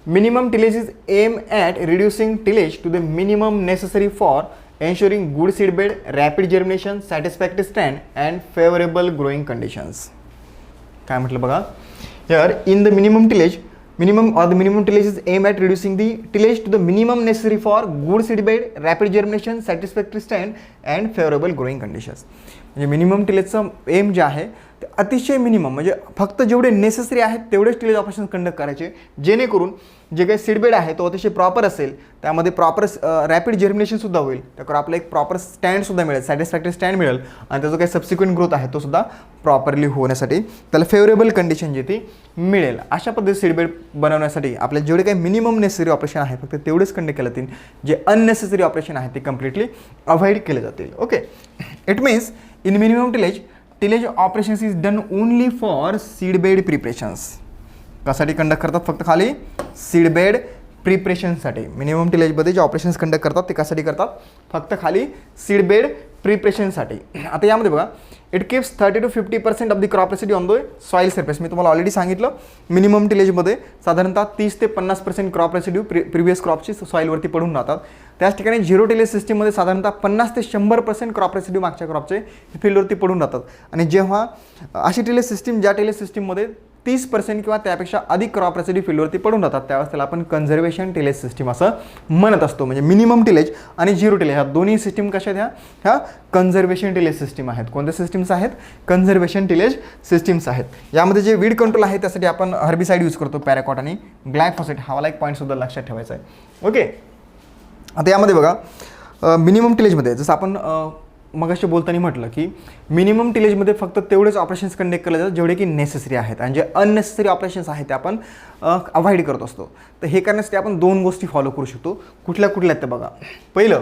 minimum tillage is aimed at reducing tillage to the minimum necessary for ensuring good seedbed, rapid germination, satisfactory stand, and favorable growing conditions. काय म्हटलं बघा, here in the minimum tillage is aimed at reducing the tillage to the minimum necessary for good seedbed, rapid germination, satisfactory stand, and favorable growing conditions. म्हणजे minimum टिलेजचं M जे आहे ते अतिशय minimum, म्हणजे फक्त जेवढे नेसेसरी आहेत तेवढेच टिलेज ऑपरेशन कंडक्ट करायचे, जेणेकरून जे काही सीडबेड आहे तो अतिशय प्रॉपर असेल, त्यामध्ये प्रॉपर रॅपिड जर्मिनेशनसुद्धा होईल, त्या क्रॉपला एक प्रॉपर स्टँडसुद्धा मिळेल, सॅटिस्फॅक्टरी स्टँड मिळेल, आणि त्याचा काही सबसिक्वेंट ग्रोथ आहे तो सुद्धा प्रॉपरली होण्यासाठी त्याला फेवरेबल कंडिशन जी ती मिळेल. अशा पद्धतीने सीडबेड बनवण्यासाठी आपल्याला जेवढे काही मिनिमम नेसेसरी ऑपरेशन आहे फक्त तेवढेच कंडक्ट केले जातील, जे अननेसेसरी ऑपरेशन आहे ते कम्प्लिटली अवॉइड केले जातील. Okay, it means in minimum tillage operations is done only for seedbed preparations. कशासाठी कंडक्ट करतात, फक्त खाली सीडबेड प्रिपरेशनसाठी. मिनिमम टिलेजमध्ये जे ऑपरेशन्स कंडक्ट करतात ते कशासाठी करतात, फक्त खाली सीडबेड प्रिपरेशनसाठी. आता यामध्ये बघा, it keeps 30 to 50% of the crop residue on the soil surface. मी तुम्हाला ऑलरेडी सांगितलं मिनिमम टिलेजमध्ये साधारणतः 30 ते 50% क्रॉप रेसिड्यू प्रिव्हियस क्रॉपची सॉईलवरती पडून राहतात. त्याच ठिकाणी झिरो टिलेज सिस्टीममध्ये साधारणतः 50 ते 100% क्रॉप रेसिड्यू मागच्या क्रॉपचे फील्डवरती पडून राहतात. आणि जेव्हा अशी टिलेज सिस्टीम, ज्या टिलेज सिस्टीममध्ये 30% किंवा त्यापेक्षा अधिक क्रॉप रेसिड्यू फील्डवरती पडून राहतात, त्यावेळेस त्याला आपण कन्झर्वेशन टिलेज सिस्टीम असं म्हणत असतो. म्हणजे मिनिमम टिलेज आणि झिरो टिलेज ह्या दोन्ही सिस्टीम कशा आहेत, ह्या कन्झर्वेशन टिलेज सिस्टीम आहेत. कोणत्या सिस्टीम्स आहेत, कन्झर्वेशन टिलेज सिस्टीम्स आहेत. यामध्ये जे वीड कंट्रोल आहे त्यासाठी आपण हर्बिसाइड यूज करतो, पॅराकॉट आणि ग्लायफॉसेट. हा एक पॉईंटसुद्धा लक्षात ठेवायचा आहे. ओके, आता यामध्ये बघा मिनिमम टिलेजमध्ये जसं आपण मगाशी बोलताना म्हटलं की मिनिमम टिलेजमध्ये फक्त तेवढेच ऑपरेशन्स कंडक्ट केले जातात जेवढे की नेसेसरी आहेत आणि जे अननेसेसरी ऑपरेशन्स आहेत ते आपण अवॉइड करत असतो. तर हे करण्यासाठी आपण 2 गोष्टी फॉलो करू शकतो. कुठल्या कुठल्या आहेत ते बघा. पहिलं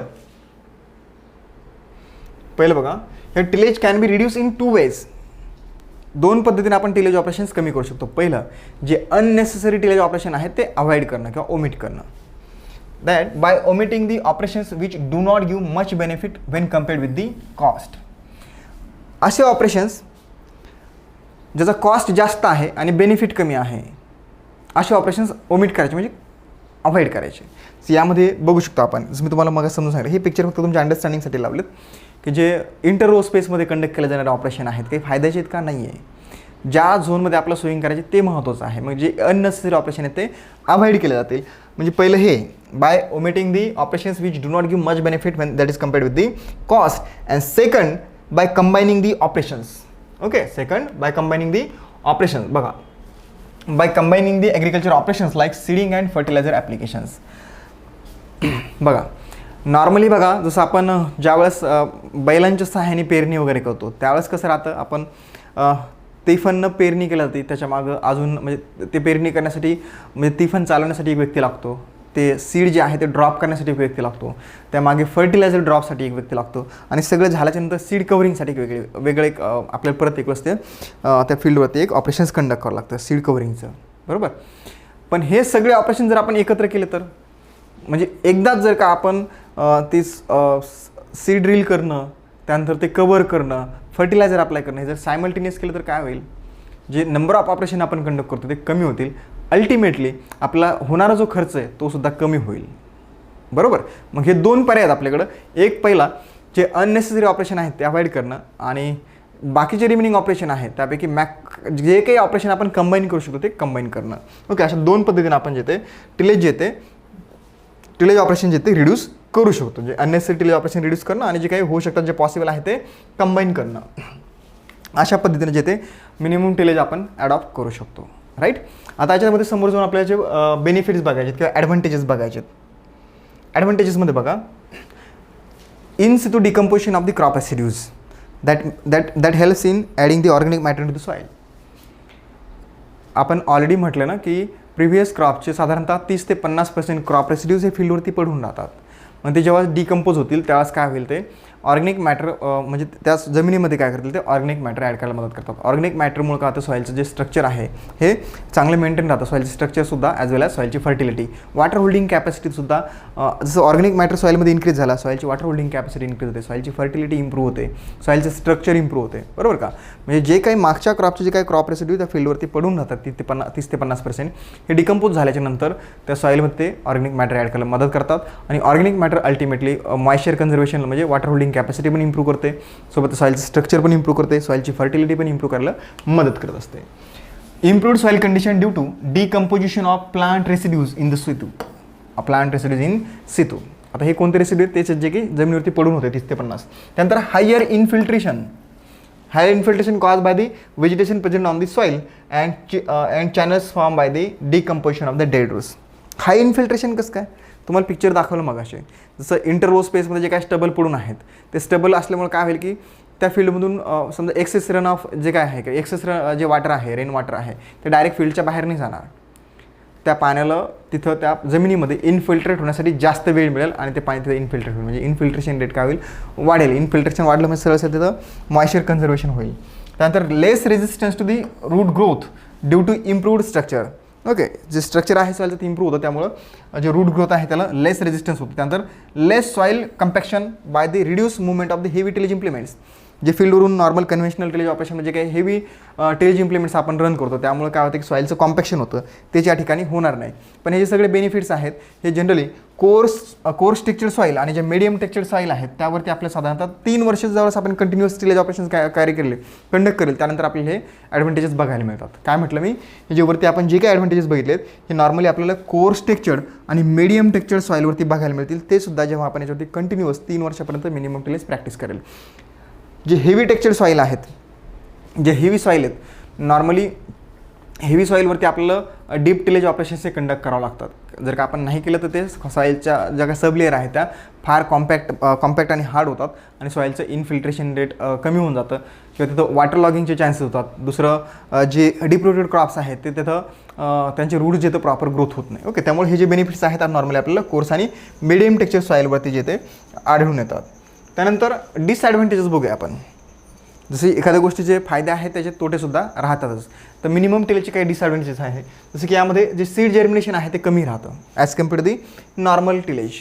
बघा, हे tillage can be reduce in 2 ways. 2 पद्धतीने आपण टिलेज ऑपरेशन्स कमी करू शकतो. पहिलं, जे अननेसेसरी टिलेज ऑपरेशन आहेत ते अवॉइड करणं किंवा ओमिट करणं. That by omitting the operations which do not give much benefit when compared with the cost. असे ऑपरेशन्स ज्याचा कॉस्ट जास्त आहे आणि बेनिफिट कमी आहे असे ऑपरेशन्स ओमिट करायचे म्हणजे अवॉइड करायचे. यामध्ये बघू शकतो आपण, जसं मी तुम्हाला मग समजून सांगितलं, हे पिक्चर फक्त तुमच्या अंडरस्टँडिंगसाठी लावलेत की जे इंटररो स्पेसमध्ये कंडक्ट केले जाणारे ऑपरेशन आहेत काही फायद्याचे आहेत का नाही आहे. ज्या झोनमध्ये आपलं स्विंग करायचे ते महत्त्वाचं आहे. मग जे अननेसेसरी ऑपरेशन आहेत ते अवॉइड केले जातील. म्हणजे पहिलं हे by omitting the operations which do not give much benefit when that is compared with the cost. And second, by combining the operations. Okay, second by combining the operations. बघा, by combining the agriculture operations like seeding and fertiliser applications. बघा, normally बघा, जसं आपण ज्यावेळेस बैलांच्या सहाय्याने पेरणी वगैरे करतो त्यावेळेस कसं राहतं, आपण तिफननं पेरणी केली जाते, त्याच्यामागं अजून म्हणजे ते पेरणी करण्यासाठी म्हणजे तिफन चालवण्यासाठी एक व्यक्ती लागतो, ते सीड जे आहे ते ड्रॉप करण्यासाठी एक व्यक्ती लागतो, त्यामागे फर्टिलायझर ड्रॉपसाठी एक व्यक्ती लागतो आणि सगळं झाल्याच्यानंतर सीड कव्हरिंगसाठी वेगळं एक आपल्याला परत एक असते त्या फील्डवरती एक ऑपरेशन्स कंडक्ट करावं लागतं सीड कव्हरिंगचं. बरोबर. पण हे सगळे ऑपरेशन जर आपण एकत्र केले तर म्हणजे एकदाच जर का आपण ते सीड ड्रिल करणं, त्यानंतर ते कव्हर करणं, फर्टिलायझर अप्लाय करणं हे जर सायमल्टेनियस केलं तर काय होईल, जे नंबर ऑफ ऑपरेशन आपण कंडक्ट करतो ते कमी होतील. अल्टिमेटली आपला होणारा जो खर्च आहे तो सुद्धा कमी होईल. बरोबर. मग हे 2 पर्याय आहेत आपल्याकडं. एक पहिला, जे अननेसेसरी ऑपरेशन आहेत ते अवॉइड करणं आणि बाकीचे रिमेनिंग ऑपरेशन आहेत त्यापैकी जे काही ऑपरेशन आपण कंबाईन करू शकतो ते कंबाईन करणं. ओके, अशा 2 पद्धतीने आपण जे ते टिलेज ऑपरेशन जे ते रिड्यूस करू शकतो. जे अननेसेसरी टिलेज ऑपरेशन रिड्यूस करणं आणि जे काही होऊ शकतात जे पॉसिबल आहे ते कंबाईन करणं. अशा पद्धतीने जे ते मिनिमम टिलेज आपण ॲडॉप्ट करू शकतो. राईट. आता याच्यामध्ये समोर जाऊन आपल्याला जे बेनिफिट्स बघायचे किंवा ॲडव्हान्टेजेस बघायचे. ॲडव्हान्टेजेसमध्ये बघा, in situ decomposition of the crop residues that helps in adding the organic matter to the soil. आपण ऑलरेडी म्हटलं ना की प्रिव्हियस क्रॉपचे साधारणतः 30 ते 50% क्रॉप रेसिड्यूज हे फील्डवरती पडून राहतात. मग ते जेव्हा डिकम्पोज होतील त्यावेळेस काय होईल, ते ऑर्गॅनिक मॅटर म्हणजे त्या जमिनीमध्ये काय करतील ते ऑर्गॅनिक मॅटर ॲड करायला मदत करतात. ऑर्गॅनिक मॅटरमुळे काय होतं, सॉईलचं जे स्ट्रक्चर आहे हे चांगलं मेंटेन राहतं, सॉईलचं स्ट्रक्चरसुद्धा ॲज वेल ॲज सॉईलची फर्टिलिटी, वॉटर होल्डिंग कॅपॅसिटीसुद्धा जसं ऑर्गॅनिक मॅटर सॉईलमध्ये इन्क्रीज झाला, सॉईलची वॉटर होल्डिंग कॅपॅसिटी इन्क्रीज होते, सॉईलची फर्टिलिटी इम्प्रूव्ह होते, सॉईलचं स्ट्रक्चर इम्प्रूव्ह होते. बरोबर का. म्हणजे जे काही मागच्या क्रॉपचे जे काही क्रॉप रेसिड्यू त्या फील्डवरती पडून राहतात 30 ते 50% हे डिकम्पोज झाल्याच्या नंतर त्या सॉईलमध्ये ऑर्गॅनिक मॅटर ॲड करायला मदत करतात आणि organic matter ultimately moisture conservation म्हणजे वॉटर होल्डिंग कॅपॅसिटी पण इम्प्रूव्ह करते, सोबत सॉईलचं स्ट्रक्चर पण इम्प्रूव्ह करते, सॉईलची फर्टिलिटी पण इम्प्रूव्ह करायला मदत करत असते. Improved soil condition due to decomposition of plant residues in the situ. Plant residues in situ. आता हे कोणते रेसिड्यू आहेत, तेच जे की जमिनीवरती पडून होते 30 ते 50. त्यानंतर higher infiltration caused by the vegetation present on the soil and channels formed by the decomposition of the dead roots. High infiltration कसं काय, तुम्हाला पिक्चर दाखवलं मगाशी. जसं इंटररो स्पेसमध्ये जे काय स्टबल पडून आहेत ते स्टबल असल्यामुळे काय होईल की त्या फील्डमधून समजा एक्सेस रन ऑफ जे काय आहे, एक्सेस जे वॉटर आहे, रेन वॉटर आहे ते डायरेक्ट फील्डच्या बाहेर नाही जाणार. त्या पाण्याला तिथं त्या जमिनीमध्ये इन्फिल्ट्रेट होण्यासाठी जास्त वेळ मिळेल आणि ते पाणी तिथं इन्फिल्ट्रेट होईल. म्हणजे इन्फिल्ट्रेशन रेट काय होईल, वाढेल. इन्फिल्ट्रेशन वाढलं म्हणजे सरळ तिथं मॉइश्चर कन्झर्वेशन होईल. त्यानंतर less resistance to the root growth due to improved structure. Okay, जे स्ट्रक्चर आहे सॉईलचं ते इम्प्रूव्ह होतं, त्यामुळं जे रूट ग्रोथ आहे त्याला लेस रेजिस्टन्स होतं. त्यानंतर less soil compaction by the reduce movement of the heavy tillage implements. जे फील्डवरून नॉर्मल कन्व्हेन्शनल टिलेज ऑपरेशन म्हणजे काही हेवी टिलेज इम्प्लिमेंट्स आपण रन करतो त्यामुळे काय होतं की सॉईलचं कॉम्पॅक्शन होतं, ते या ठिकाणी होणार नाही. पण हे जे सगळे बेनिफिट्स आहेत हे जनरली कोर्स टेक्चर सॉईल आणि जे मीडियम टेक्चर सॉईल आहेत त्यावरती आपल्या साधारणतः 3 वर्ष जवळच आपण कंटिन्युअस टिलेज ऑपरेशन कंडक्ट करेल त्यानंतर आपल्याला हे ॲडव्हान्टेजेस बघायला मिळतात. काय म्हटलं मी, हे जे वरती आपण जे काही ॲडव्हान्टेजेस बघितलेत हे नॉर्मली आपल्याला कोर्स टेक्चर आणि मीडियम टेक्चर सॉईलवरती बघायला मिळतील. ते सुद्धा जेव्हा आपण याच्यावरती कंटिन्युअस 3 वर्षापर्यंत मिनिमम टिलेज प्रॅक्टिस करेल. जे हेवी टेक्चर सॉईल आहेत, जे हेवी सॉईल आहेत, नॉर्मली हेवी सॉईलवरती आपल्याला डीप टिलेज ऑपरेशन्स हे कंडक्ट करावं लागतात. जर का आपण नाही केलं तर ते सॉईलच्या ज्या काही सब लेअर आहेत त्या फार कॉम्पॅक्ट आणि हार्ड होतात आणि सॉईलचं इनफिल्ट्रेशन रेट कमी होऊन जातं किंवा तिथं वॉटर लॉगिंगचे चान्सेस होतात. दुसरं जे डीप रूटेड क्रॉप्स आहेत ते तिथं त्यांचे रूट्स जे तर प्रॉपर ग्रोथ होत नाही. ओके, त्यामुळे हे जे बेनिफिट्स आहेत नॉर्मली आपल्याला कोर्स आणि मिडियम टेक्स्चर सॉईलवरती जे ते आढळून येतात. त्यानंतर डिसॲडव्हान्टेजेस बघूया आपण. जसे एखाद्या गोष्टीचे फायदे आहेत त्याचे तोटेसुद्धा राहतातच. तर मिनिमम टिलेजचे काही डिसॲडव्हान्टेजेस आहे, जसं की यामध्ये जे सीड जर्मिनेशन आहे ते कमी राहतं as compare to the normal tillage.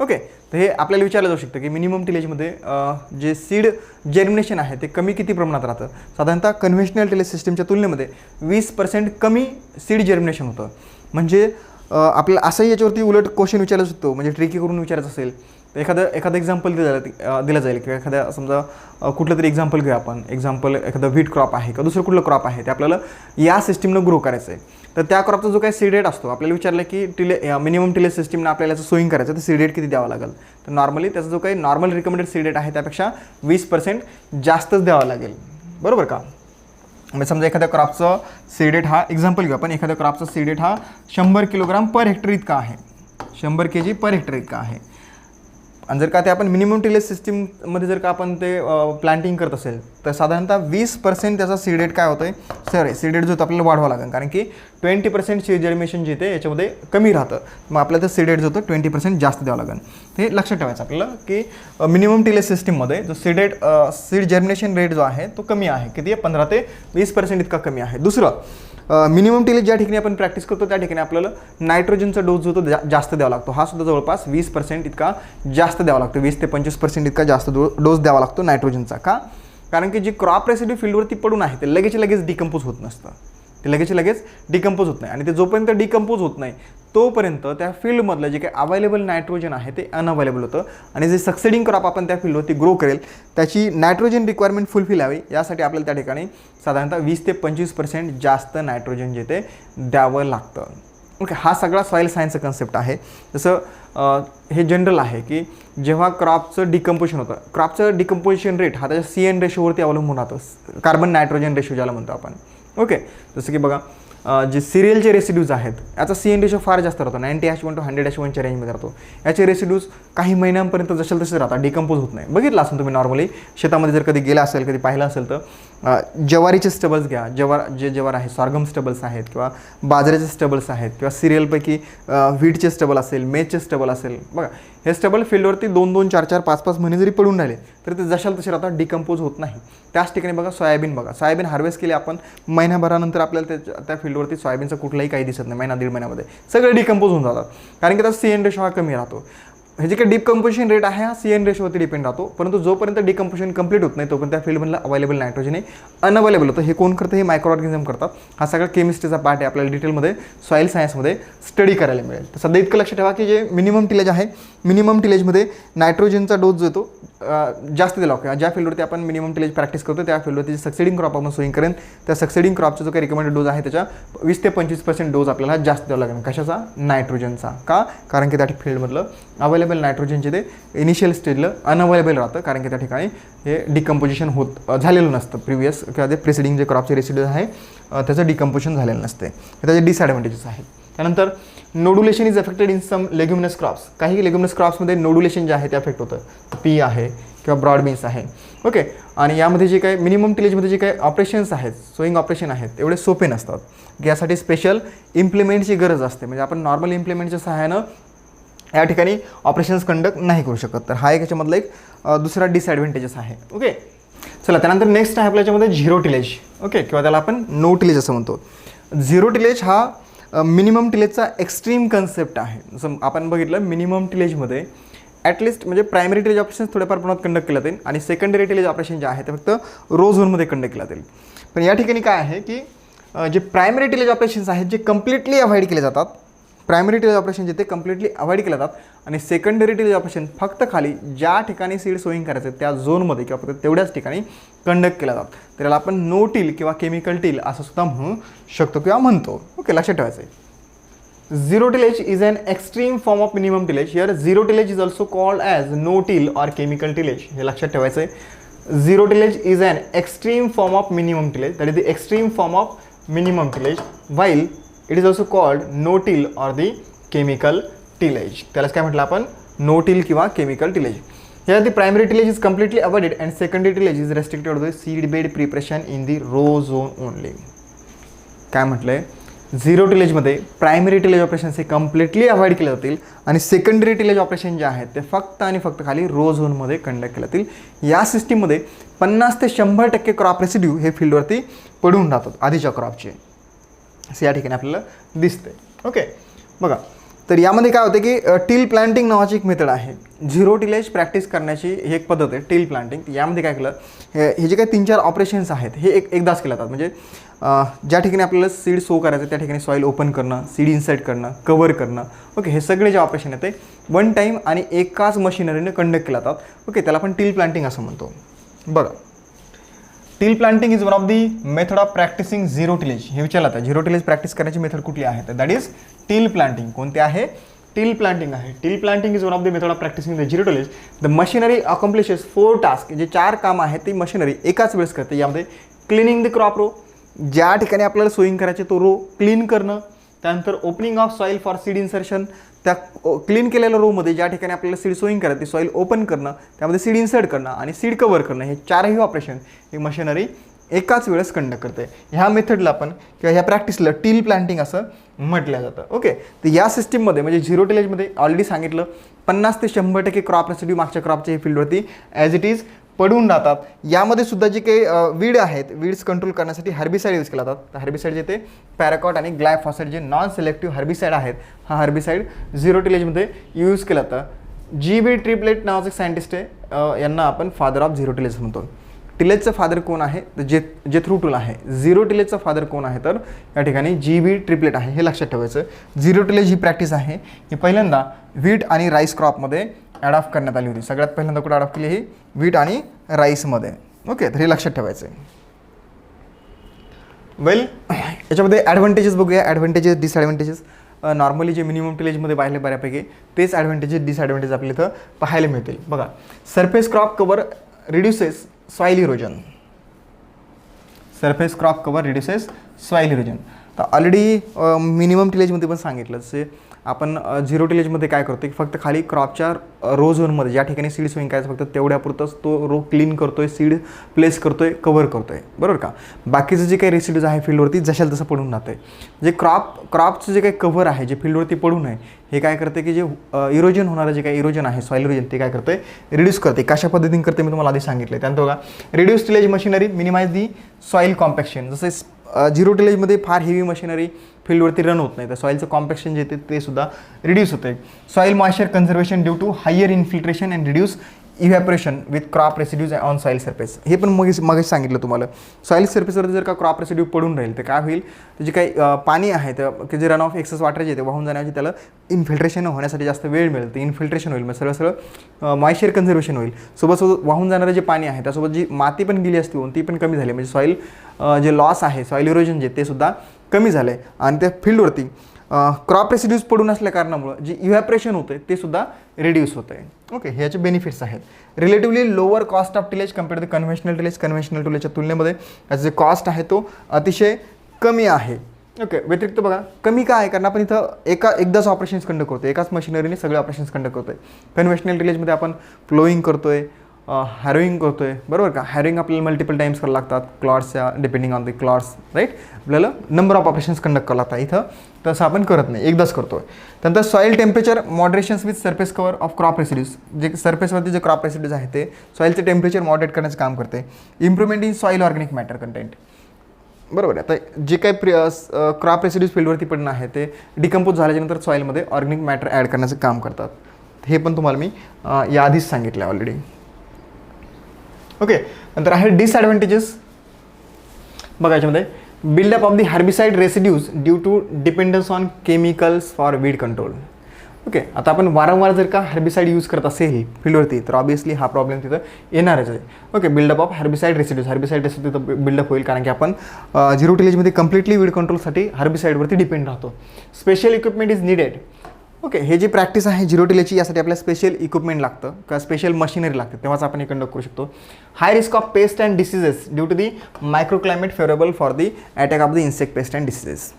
Okay, तर हे आपल्याला विचारलं जाऊ शकतं की मिनिमम टिलेजमध्ये जे सीड जर्मिनेशन आहे ते कमी किती प्रमाणात राहतं. साधारणतः कन्व्हेन्शनल टिलेज सिस्टमच्या तुलनेमध्ये 20% कमी सीड जर्मिनेशन होतं. म्हणजे आपल्याला असंही याच्यावरती उलट क्वेश्चन विचारला शकतो, म्हणजे ट्रिकी करून विचारायचं असेल तर एखादं एक्झाम्पल दिलं जाईल किंवा एखाद्या समजा कुठलं तरी एक्झाम्पल घेऊ आपण. एक्झाम्पल एखादं व्हीट क्रॉप आहे किंवा दुसरं कुठलं क्रॉप आहे ते आपल्याला या सिस्टीमनं ग्रो करायचं आहे. तर त्या क्रॉपचा जो काही सीड रेट असतो आपल्याला विचारलं की मिनिमम टिलेज सिस्टीमनं आपल्याला याचं सोईंग करायचं तर सीड रेट किती द्यावा लागेल. तर नॉर्मली त्याचा जो काही नॉर्मल रिकमेंडेड सीड रेट आहे त्यापेक्षा 20% जास्तच द्यावा लागेल. बरोबर का. म्हणजे समजा एखाद्या क्रॉपचं सीड रेट हा एक्झाम्पल घेऊ आपण. एखाद्या क्रॉपचा सीड रेट हा 100 किलोग्राम पर हेक्टर इतका आहे, 100 kg पर हेक्टर इतका आहे. आणि जर का ते आपण मिनिमम टिलेज सिस्टीममध्ये जर का आपण ते प्लांटिंग करत असेल तर साधारणतः 20% त्याचा सीड रेट काय होतं आहे, सीड रेट जो तो आपल्याला वाढवावा लागेल. कारण की 20% सीड जर्मिनेशन जे ते याच्यामध्ये कमी राहतं. मग आपल्याला ते सीड रेट जो होतं 20% जास्त द्यावं लागेल. हे लक्षात ठेवायचं आपल्याला की मिनिमम टिलेज सिस्टीममध्ये जो सीड जर्मिनेशन रेट जो आहे तो कमी आहे. किती आहे, 15 ते 20% इतका कमी आहे. दुसरं, मिनिमम टिलेज ज्या ठिकाणी आपण प्रॅक्टिस करतो त्या ठिकाणी आपल्याला नायट्रोजनचा डोस जो तो जास्त द्यावा लागतो. हा सुद्धा जवळपास 20% इतका जास्त द्यावा लागतो. 20 ते 25% इतका जास्त डोस द्यावा लागतो नायट्रोजनचा. का? कारण की जी क्रॉप रेसिड्यू फील्डवरती पडून आहे ते लगेच डिकम्पोज होत नसतं. ते लगेच डिकम्पोज होत नाही आणि ते जोपर्यंत डिकम्पोज होत नाही तोपर्यंत त्या फील्डमधलं जे काही अवेलेबल नायट्रोजन आहे ते अनअवेलेबल होतं आणि जे सक्सेडिंग क्रॉप आपण त्या फील्डवरती ग्रो करेल त्याची नायट्रोजन रिक्वायरमेंट फुलफिल व्हावी यासाठी आपल्याला त्या ठिकाणी साधारणतः 20 ते 25% जास्त नायट्रोजन जे ते द्यावं लागतं. ओके, हा सगळा सॉईल सायन्सचा कन्सेप्ट आहे. जसं हे जनरल आहे की जेव्हा क्रॉपचं डिकम्पोजिशन होतं, क्रॉपचं डिकम्पोजिशन रेट हा त्याच्या CN रेशोवरती अवलंबून राहतो. कार्बन नायट्रोजन रेशो ज्याला म्हणतो आपण. ओके, जसं की बघा जे सिरियलचे रेसिड्यूज आहेत याचा CN रेशो फार जास्त राहतो. 90H1 to 100H1च्या रेंजमध्ये राहतो. याचे रेसिड्यूज काही महिन्यांपर्यंत जसे तसे राहतात, डिकम्पोज होत नाही. बघितलं असेल तुम्ही नॉर्मली शेतामध्ये जर कधी गेला असेल, कधी पाहिलं असेल तर ज्वारीचे स्टबल्स घ्या. ज्वार आहे, सॉर्गम स्टबल्स आहेत किंवा बाजऱ्याचे स्टबल्स आहेत किंवा सिरियलपैकी व्हीटचे स्टबल असेल, मेजचे स्टबल असेल. बघा हे स्टबल फील्डवरती 2-2, 4-4, 5-5 महिने जरी पडून राहिले तरी ते जशाल तसे राहतात, डिकम्पोज होत नाही. त्याच ठिकाणी बघा सोयाबीन हार्वेस्ट केली आपण, महिनाभरानंतर आपल्याला त्या फील्डवरती सोयाबीनचं कुठलाही काही दिसत नाही. महिना 1.5 महिन्यामध्ये सगळे डिकम्पोज होऊन जातात. कारण की त्याचा CN रेशो हा कमी राहतो. हे जे काही डिकम्पोजिशन रेट आहे हा CN रेशोवरती डिपेंड राहतो. परंतु जोपर्यंत डिकम्पोजिशन कंप्लीट होत नाही तोपर्यंत त्या फील्डमधलं अवेलेबल नायट्रोजन हे अनअवेलेबल होतं. हे कोण करतं? हे मायक्रो ऑर्गॅनिझम करतात. हा सगळा केमिस्ट्रीचा पार्ट आहे. आपल्याला डिटेलमध्ये सॉईल सायन्समध्ये स्टडी करायला मिळेल. तर सध्या इतकं लक्षात ठेवा की जे मिनिमम टिलेज आहे, मिनिमम टिलेजमध्ये नायट्रोजनचा डोस जो येतो जास्त दिला किंवा ज्या फील्डवरती आपण मिनिमम टिलेज प्रॅक्टिस करतो त्या फील्डवरती सक्सेडिंग क्रॉप आपण सोईंग करेन त्या सक्सेडिंग क्रॉपचा जो काही रिकमेंडेड डोज आहे त्याच्या 20 ते 25% डोज आपल्याला जास्त द्यावा लागेल. कशाचा? नायट्रोजनचा. का? कारण की त्या फील्डमधलं अवेलेबल नायट्रोजनचे ते इनिशियल स्टेजला अनअवेलेबल राहतं. कारण की त्या ठिकाणी हे डिकम्पोजिशन झालेलं नसतं. प्रिव्हियस किंवा ते प्रिसिडिंग जे क्रॉपचे रेसिड्यूज आहे त्याचं डिकम्पोजिशन झालेलं नसते. हे त्याचे डिसॲडव्हान्टेजेस आहेत. त्यानंतर nodulation is affected in some leguminous crops. काही लेग्युमिनस क्रॉप्समध्ये नोडुलेशन जे आहे ते अफेक्ट होतं. पी आहे किंवा ब्रॉड बीन्स आहे. ओके, आणि यामध्ये जे काही मिनिमम टिलेजमध्ये जे काही ऑपरेशन्स आहेत, सोईंग ऑपरेशन आहेत, एवढे सोपे नसतात. यासाठी स्पेशल इम्प्लिमेंटची गरज असते. म्हणजे आपण नॉर्मल इम्प्लिमेंटच्या सहाय्यानं या ठिकाणी ऑपरेशन्स कंडक्ट नाही करू शकत. तर हा एक याच्यामधला एक दुसरा डिसॲडव्हान्टेजेस आहे. ओके, चला त्यानंतर नेक्स्ट आहे आपल्या याच्यामध्ये झिरो टिलेज. ओके, किंवा त्याला आपण नो टिलेज असं म्हणतो. झिरो टिलेज हा मिनिमम टिलेजचा एक्स्ट्रीम कन्सेप्ट आहे. जसं आपण बघितलं मिनिमम टिलेजमध्ये ॲटलिस्ट म्हणजे प्रायमरी टिलेज ऑपरेशन्स थोड्याफार प्रमाणात कंडक्ट केला जाईल आणि सेकंडरी टिलेज ऑपरेशन जे आहे ते फक्त रो झोनमध्ये कंडक्ट केला जाईल. पण या ठिकाणी काय आहे की जे प्रायमरी टिलेज ऑपरेशन्स आहेत जे कम्प्लिटली अवॉइड केले जातात. प्रायमरी टिलेज ऑपरेशन जे ते कम्प्लिटली अवॉइड केले जातात आणि सेकंडरी टिलेज ऑपरेशन फक्त खाली ज्या ठिकाणी सीड सोईंग करायचं त्या झोनमध्ये किंवा फक्त तेवढ्याच ठिकाणी कंडक्ट केला जातात. तर याला आपण नो टिल किंवा केमिकल टिल असं सुद्धा म्हणू शकतो किंवा म्हणतो. ओके, लक्षात ठेवायचं आहे. Zero tillage is an extreme form of minimum tillage. Here zero tillage is also called as no till or chemical tillage. हे लक्षात ठेवायचं आहे. Zero tillage is an extreme form of minimum tillage. That is the extreme form of minimum tillage. While it is also called no till or the chemical tillage. त्यालाच काय म्हटलं आपण, no till किंवा chemical tillage. Here the primary tillage is completely avoided and secondary tillage is restricted to the seed bed preparation in the row zone only. काय म्हटलंय, zero टिलेजमध्ये primary tillage operations हे completely avoid केले जातील आणि secondary tillage operation जे आहेत ते फक्त आणि फक्त खाली रो झोनमध्ये कंडक्ट केले जातील. या सिस्टीममध्ये 50 ते 100% क्रॉप रेसिड्यू हे फील्डवरती पडून राहतात आधीच्या क्रॉपचे, असं या ठिकाणी आपल्याला दिसते. ओके, बघा, तर यामध्ये काय होतं की टिल प्लांटिंग नावाची एक मेथड आहे. झिरो टिलेज प्रॅक्टिस करण्याची ही एक पद्धत आहे टिल प्लांटिंग. यामध्ये काय केलं, हे जे काही 3-4 ऑपरेशन्स आहेत हे एकदाच केले जातात. म्हणजे ज्या ठिकाणी आपल्याला सीड सो करायचं त्या ठिकाणी सॉईल ओपन करणं, सीड इन्सर्ट करणं, कव्हर करणं, ओके, हे सगळे जे ऑपरेशन आहेत ते वन टाईम आणि एकाच मशिनरीने कंडक्ट केले जातात. ओके, त्याला आपण टिल प्लांटिंग असं म्हणतो. बघा, till planting is one of the method of practising zero tillage. हे विचारलं आता झिरो टिलेज प्रॅक्टिस करण्याची मेथड कुठली आहे, तर दॅट इज टिल प्लांटिंग. कोणते आहे, टिल प्लांटिंग आहे. Till planting is one of the method of practising the zero tillage. The machinery accomplishes 4 task. जे 4 काम आहेत ती मशिनरी एकाच वेळेस करते. यामध्ये क्लिनिंग द क्रॉप रो, ज्या ठिकाणी आपल्याला सोईंग करायचे तो रो क्लीन करणं, त्यानंतर opening of soil for seed insertion, त्या क्लीन केलेल्या रोमध्ये ज्या ठिकाणी आपल्याला सीड सोईंग करायचं ते सॉईल ओपन करणं, त्यामध्ये सीड इन्सर्ट करणं आणि सीड कव्हर करणं, हे 4ही ऑपरेशन ही मशिनरी एकाच वेळेस कंडक्ट करते. ह्या मेथडला आपण किंवा ह्या प्रॅक्टिसला टिल प्लांटिंग असं म्हटलं जातं. ओके, तर या सिस्टीममध्ये म्हणजे झिरो टिलेजमध्ये ऑलरेडी सांगितलं 50 ते 100% क्रॉप रेसिड्यू मागच्या क्रॉपच्या फील्डवरती ॲज इट इज पडून राहतात. यामध्ये सुद्धा जे काही वीड आहेत, वीड्स कंट्रोल करण्यासाठी हर्बिसाईड यूज केला जातात. तर हर्बिसाईड जे ते पॅराकॉट आणि ग्लायफॉसेट जे नॉन सिलेक्टिव्ह हर्बिसाईड आहेत, हा हर्बिसाईड झिरो टिलेजमध्ये यूज केला जातं. GB ट्रिपलेट नावाचं एक सायंटिस्ट आहे, यांना आपण फादर ऑफ झिरो टिलेज म्हणतो. टिलेजचं फादर कोण आहे, तर जेथरो टूल आहे. झिरो टिलेजचं फादर कोण आहे, तर या ठिकाणी GB ट्रिपलेट आहे. हे लक्षात ठेवायचं. झिरो टिलेज ही प्रॅक्टिस आहे ही पहिल्यांदा व्हीट आणि राईस क्रॉपमध्ये ॲडॉप्ट करण्यात आली होती. सगळ्यात पहिल्यांदा कुठं ॲडॉप्ट केली, ही व्हीट आणि राईसमध्ये. ओके, तर हे लक्षात ठेवायचं आहे. वेल, याच्यामध्ये ॲडव्हान्टेजेस बघूया. Advantages, disadvantages. नॉर्मली जे मिनिमम टिलेजमध्ये पाहिले बऱ्यापैकी तेच ॲडव्हान्टेजेस डिसॲडव्हान्टेज आपल्या इथं पाहायला मिळतील. बघा, surface crop cover reduces soil erosion. Surface crop cover reduces soil erosion. तर ऑलरेडी मिनिमम टिलेजमध्ये पण सांगितलं, जसे आपण झिरो टिलेजमध्ये काय करतो की फक्त खाली क्रॉपच्या रो झोनमध्ये ज्या ठिकाणी सीड सोईंग करायचं फक्त तेवढ्यापुरतंच तो रो क्लीन करतोय, सीड प्लेस करतोय, कव्हर करतोय, बरोबर का. बाकीचं जे काही रेसिड्यूज आहे फील्डवरती जशाला तसं पडून राहतंय. जे क्रॉपचं जे काही कव्हर आहे जे फील्डवरती पडू नये, हे काय करते की जे इरोजन होणारं जे काही इरोजन आहे, सॉईल इरोजन, ते काय करते, रिड्यूस करते. कशा पद्धतीने करते मी तुम्हाला आधी सांगितलं. त्यानंतर बघा, रिड्यूस टिलेज मशिनरी मिनिमाइज दी सॉईल कॉम्पॅक्शन. जसे झिरो टिलेजमध्ये फार हेवी मशिनरी फील्डवरती रन होत नाही, तर सॉईलचं कॉम्पॅक्शन जे ते सुद्धा रिड्यूस होते. Soil moisture conservation due to higher infiltration and reduce evaporation with crop residues on soil surface. हे पण मग सांगितलं तुम्हाला. सॉईल सरफेसवरती जर का क्रॉप रेसिड्यू पडून राहील तर काय होईल, जे काही पाणी आहे तर जे रन ऑफ एक्सेस वॉटर जे ते वाहून जाण्याची त्याला इन्फिल्ट्रेशन होण्यासाठी जास्त वेळ मिळेल. ते इन्फिल्ट्रेशन होईल, मग सरळ मॉइश्चर कन्झर्वेशन होईल. सोबत वाहून जाणारं जे पाणी आहे त्यासोबत जी माती पण गेली असती होऊन ती पण कमी झाली. म्हणजे सॉईल जे लॉस आहे, सॉईल इरोजन जे ते सुद्धा कमी झालं आहे. आणि त्या फील्डवरती क्रॉप रेसिड्यूज पडून असल्या कारणामुळं जे इव्हॅपोरेशन होतं ते सुद्धा रिड्यूस होतं आहे. ओके, ह्याचे बेनिफिट्स आहेत. Relatively lower cost of tillage compare to conventional tillage. Conventional टिलेजच्या तुलनेमध्ये याचा जे कॉस्ट आहे तो अतिशय कमी आहे. ओके, व्यतिरिक्त बघा कमी का आहे, कारण आपण इथं एकदाच ऑपरेशन्स कंडक्ट करतो, एकाच मशिनरीने सगळे ऑपरेशन्स कंडक्ट करतो आहे. कन्व्हेन्शनल टिलेजमध्ये आपण फ्लोईंग करतो आहे, हॅरोईंग करतो आहे, बरोबर का. हॅरोईंग आपल्याला मल्टिपल टाईम्स करावं लागतात क्लॉट्सच्या, depending on the clods, right. आपल्याला नंबर ऑफ ऑपरेशन्स कंडक्ट करावं लागतात. इथं तसं आपण करत नाही, एकदाच करतो आहे. त्यानंतर soil temperature moderations with surface cover of crop residues. जे सरफेसवरती जे क्रॉप रेसिड्यूज आहे ते सॉईलचे टेम्परेचर मॉडरेट करण्याचं काम करते. Improvement in soil organic matter content, बरोबर आहे. आता जे काही क्रॉप रेसिड्यूज फील्डवरती पडणं आहे ते डिकम्पोज झाल्याच्यानंतर सॉईलमध्ये ऑर्गॅनिक मॅटर ॲड करण्याचं काम करतात. हे पण तुम्हाला मी याआधीच सांगितलं आहे ऑलरेडी. ओके, नंतर आहे डिसॲडव्हान्टेजेस. बघा याच्यामध्ये buildup of the herbicide residues due to dependence on chemicals for weed control. Okay, आता आपण वारंवार जर का हर्बिसाइड यूज करत असेल फील्डवरती तर ऑब्वियसली हा प्रॉब्लेम तिथं येणारच आहे. Okay, buildup of herbicide residues. Herbicide residue तिथं बिल्डअप होईल कारण की आपण झिरो टिलेजमध्ये कम्प्लिटली वीड कंट्रोलसाठी हर्बिसाइडवरती डिपेंड राहतो. Special equipment is needed. Okay, हे जी प्रॅक्टिस आहे झिरो टिलेजची यासाठी आपल्याला स्पेशल इक्विपमेंट लागतं किंवा स्पेशल मशिनरी लागते, तेव्हाच आपण हे कंडक्ट करू शकतो. High risk of pest and diseases due to the microclimate favourable for the attack of the insect pest and diseases.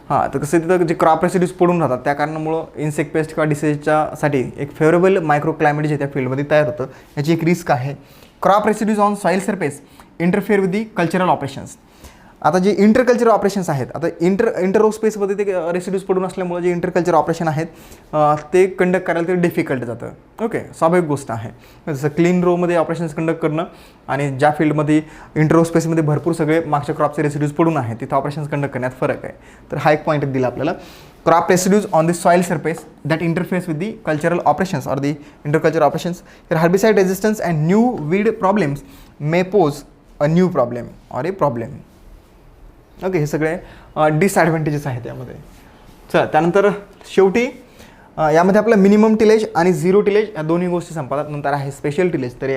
हां, तर कसं तिथं जे क्रॉप रेसिड्यूज पडून राहतात त्या कारणामुळं इन्सेक्ट पेस्ट किंवा डिसीजच्यासाठी एक फेवरेबल मायक्रो क्लायमेट जे त्या फील्डमध्ये तयार होतं, याची एक रिस्क आहे. Crop residues on soil surface interfere with the cultural operations. आता जे इंटरकल्चर ऑपरेशन्स आहेत, आता इंटररो स्पेसमध्ये ते रेसिड्यूज पडून असल्यामुळे जे इंटरकल्चर ऑपरेशन आहेत ते कंडक्ट करायला ते डिफिकल्ट जातं. ओके, स्वाभाविक गोष्ट आहे. जसं क्लीन रोमध्ये ऑपरेशन्स कंडक्ट करणं आणि ज्या फील्डमध्ये इंटररो स्पेसमध्ये भरपूर सगळे मागच्या क्रॉपचे रेसिड्यूज पडून आहेत तिथं ऑपरेशन्स कंडक्ट करण्यात फरक आहे. तर हा एक पॉईंट दिला आपल्याला. Crop residues on the soil surface that interferes with the cultural operations or the intercultural operations. तर herbicide resistance and new weed problems may pose a new problem or a problem. Okay, हे सगळे disadvantages आहेत यामध्ये. चला, त्यानंतर शेवटी यामध्ये आपलं मिनिमम टिलेज आणि झिरो टिलेज या दोन्ही गोष्टी संपतात. नंतर आहे स्पेशल टिलेज. तर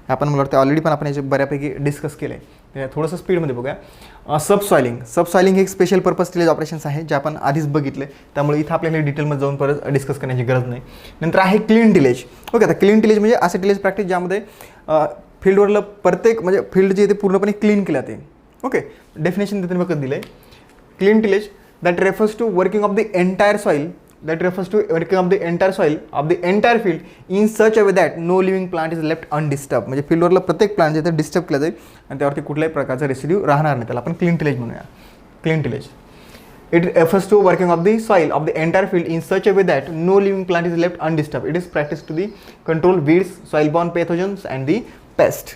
आपण मला वाटतं ऑलरेडी पण आपण याचे बऱ्यापैकी डिस्कस केले. थोडंसं स्पीडमध्ये बघूया. सबसॉइलिंग हे एक स्पेशल पर्पज टिलेज ऑपरेशन्स आहे जे आपण आधीच बघितले, त्यामुळे इथं आपल्याला डिटेलमध्ये जाऊन परत डिस्कस करण्याची गरज नाही. नंतर आहे क्लीन टिलेज. ओके, आता क्लीन टिलेज म्हणजे असे टिलेज प्रॅक्टिस ज्यामध्ये फील्डवरलं प्रत्येक म्हणजे फील्ड जे ते पूर्णपणे क्लीन केलं जाते. ओके, डेफिनेशन तिथे बघत दिलं आहे. Clean tillage that refers to working of the entire soil of the entire field in such a way that no living plant is left undisturbed. म्हणजे फील्डवरला प्रत्येक प्लांट जे डिस्टर्ब केलं जाईल आणि त्यावरती कुठल्याही प्रकारचा रेसिड्यू राहणार नाही. त्याला आपण क्लीन टिलेज म्हणूया. Clean tillage it refers to working of the soil of the entire field in such a way that no living plant is left undisturb. It is practice to the control weeds, soil borne pathogens and the pest.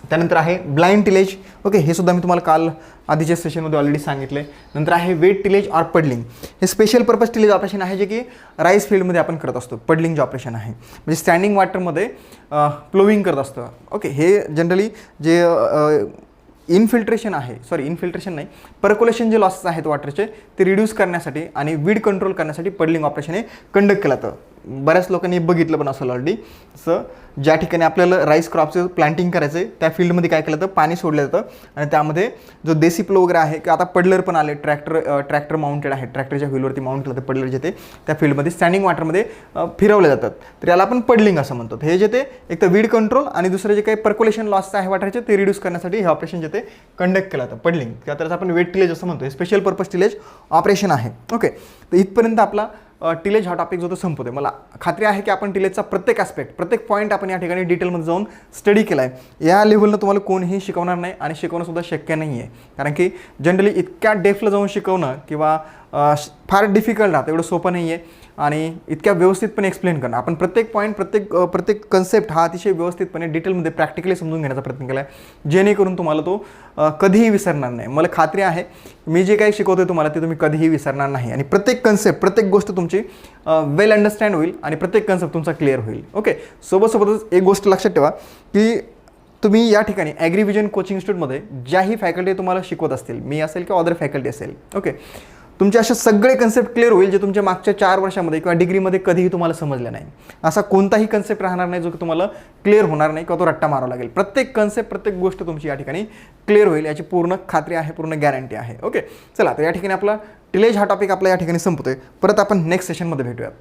त्यानंतर आहे blind tillage. Okay, हे सुद्धा मी तुम्हाला काल आधीच्या सेशनमध्ये already सांगितले. नंतर आहे वेट टिलेज ऑर पडलिंग. हे स्पेशल पर्पज टिलेज ऑपरेशन आहे जे की राईस फील्डमध्ये आपण करत असतो. पडलिंग जे ऑपरेशन आहे म्हणजे स्टँडिंग वॉटरमध्ये प्लोविंग करत असतं. ओके, हे जनरली जे इन्फिल्ट्रेशन नाही, पर्क्युलेशन जे लॉसेस आहेत वॉटरचे ते रिड्यूस करण्यासाठी आणि वीड कंट्रोल करण्यासाठी पडलिंग ऑपरेशन हे कंडक्ट केलं जातं. बऱ्याच लोकांनी बघितलं पण असेल ऑलरेडी. सो ज्या ठिकाणी आपल्याला राईस क्रॉपचं प्लांटिंग करायचं आहे त्या फील्डमध्ये काय केलं जातं, पाणी सोडलं जातं आणि त्यामध्ये जो देसी प्लो वगैरे आहे की आता पडलर पण आले, ट्रॅक्टर माउंटेड आहे, ट्रॅक्टरच्या व्हीलवरती माउंट केलं तर पडलर जे ते त्या फील्डमध्ये स्टँडिंग वॉटरमध्ये फिरवले जातात. तर याला आपण पडलिंग असं म्हणतो. हे जे ते एक तर वीड कंट्रोल आणि दुसरं जे काही पर्क्युलेशन लॉस आहे वॉटरचे ते रिड्यूस करण्यासाठी हे ऑपरेशन जे ते कंडक्ट केलं जातं पडलिंग. त्यातच आपण वेट टिलेज असं म्हणतो. हे स्पेशल पर्पज टिलेज ऑपरेशन आहे. ओके, तर इथपर्यंत आपला टिलेज हा टॉपिक जो तो संपवतोय. मला खात्री आहे की आपण टिलेजचा प्रत्येक ॲस्पेक्ट, प्रत्येक पॉईंट आपण या ठिकाणी डिटेलमध्ये जाऊन स्टडी केला आहे. या लेवलनं तुम्हाला कोणीही शिकवणार नाही आणि शिकवणंसुद्धा शक्य नाही आहे. कारण की जनरली इतक्या डेप्थला जाऊन शिकवणं किंवा फार डिफिकल्ट राहतं, एवढं सोपं नाही आहे आणि इतक्या व्यवस्थितपणे एक्सप्लेन करणं. आपण प्रत्येक पॉईंट, प्रत्येक कन्सेप्ट हा अतिशय व्यवस्थितपणे डिटेलमध्ये प्रॅक्टिकली समजून घेण्याचा प्रयत्न केला आहे, जेणेकरून तुम्हाला तो कधीही विसरणार नाही. मला खात्री आहे मी जे काही शिकवतोय तुम्हाला ते तुम्ही कधीही विसरणार नाही आणि प्रत्येक कन्सेप्ट, प्रत्येक गोष्ट तुमची वेल अंडरस्टँड होईल आणि प्रत्येक कन्सेप्ट तुमचा क्लिअर होईल. ओके, सोबतच एक गोष्ट लक्षात ठेवा की तुम्ही या ठिकाणी ॲग्रीव्हिजन कोचिंग इन्स्टिट्यूटमध्ये ज्याही फॅकल्टी तुम्हाला शिकवत असतील, मी असेल किंवा अदर फॅकल्टी असेल, ओके, तुमचे असे सगळे कन्सेप्ट क्लिअर होईल जे तुमच्या मागच्या 4 वर्षामध्ये किंवा डिग्रीमध्ये कधीही तुम्हाला समजले नाही. असा कोणताही कन्सेप्ट राहणार नाही जो की तुम्हाला क्लिअर होणार नाही किंवा तो रट्टा मारावा लागेल. प्रत्येक कन्सेप्ट, प्रत्येक गोष्ट तुमची या ठिकाणी क्लिअर होईल याची पूर्ण खात्री आहे, पूर्ण गॅरंटी आहे. ओके, चला, तर या ठिकाणी आपला टिलेज हा टॉपिक आपला या ठिकाणी संपतोय. परत आपण नेक्स्ट सेशनमध्ये भेटूयात.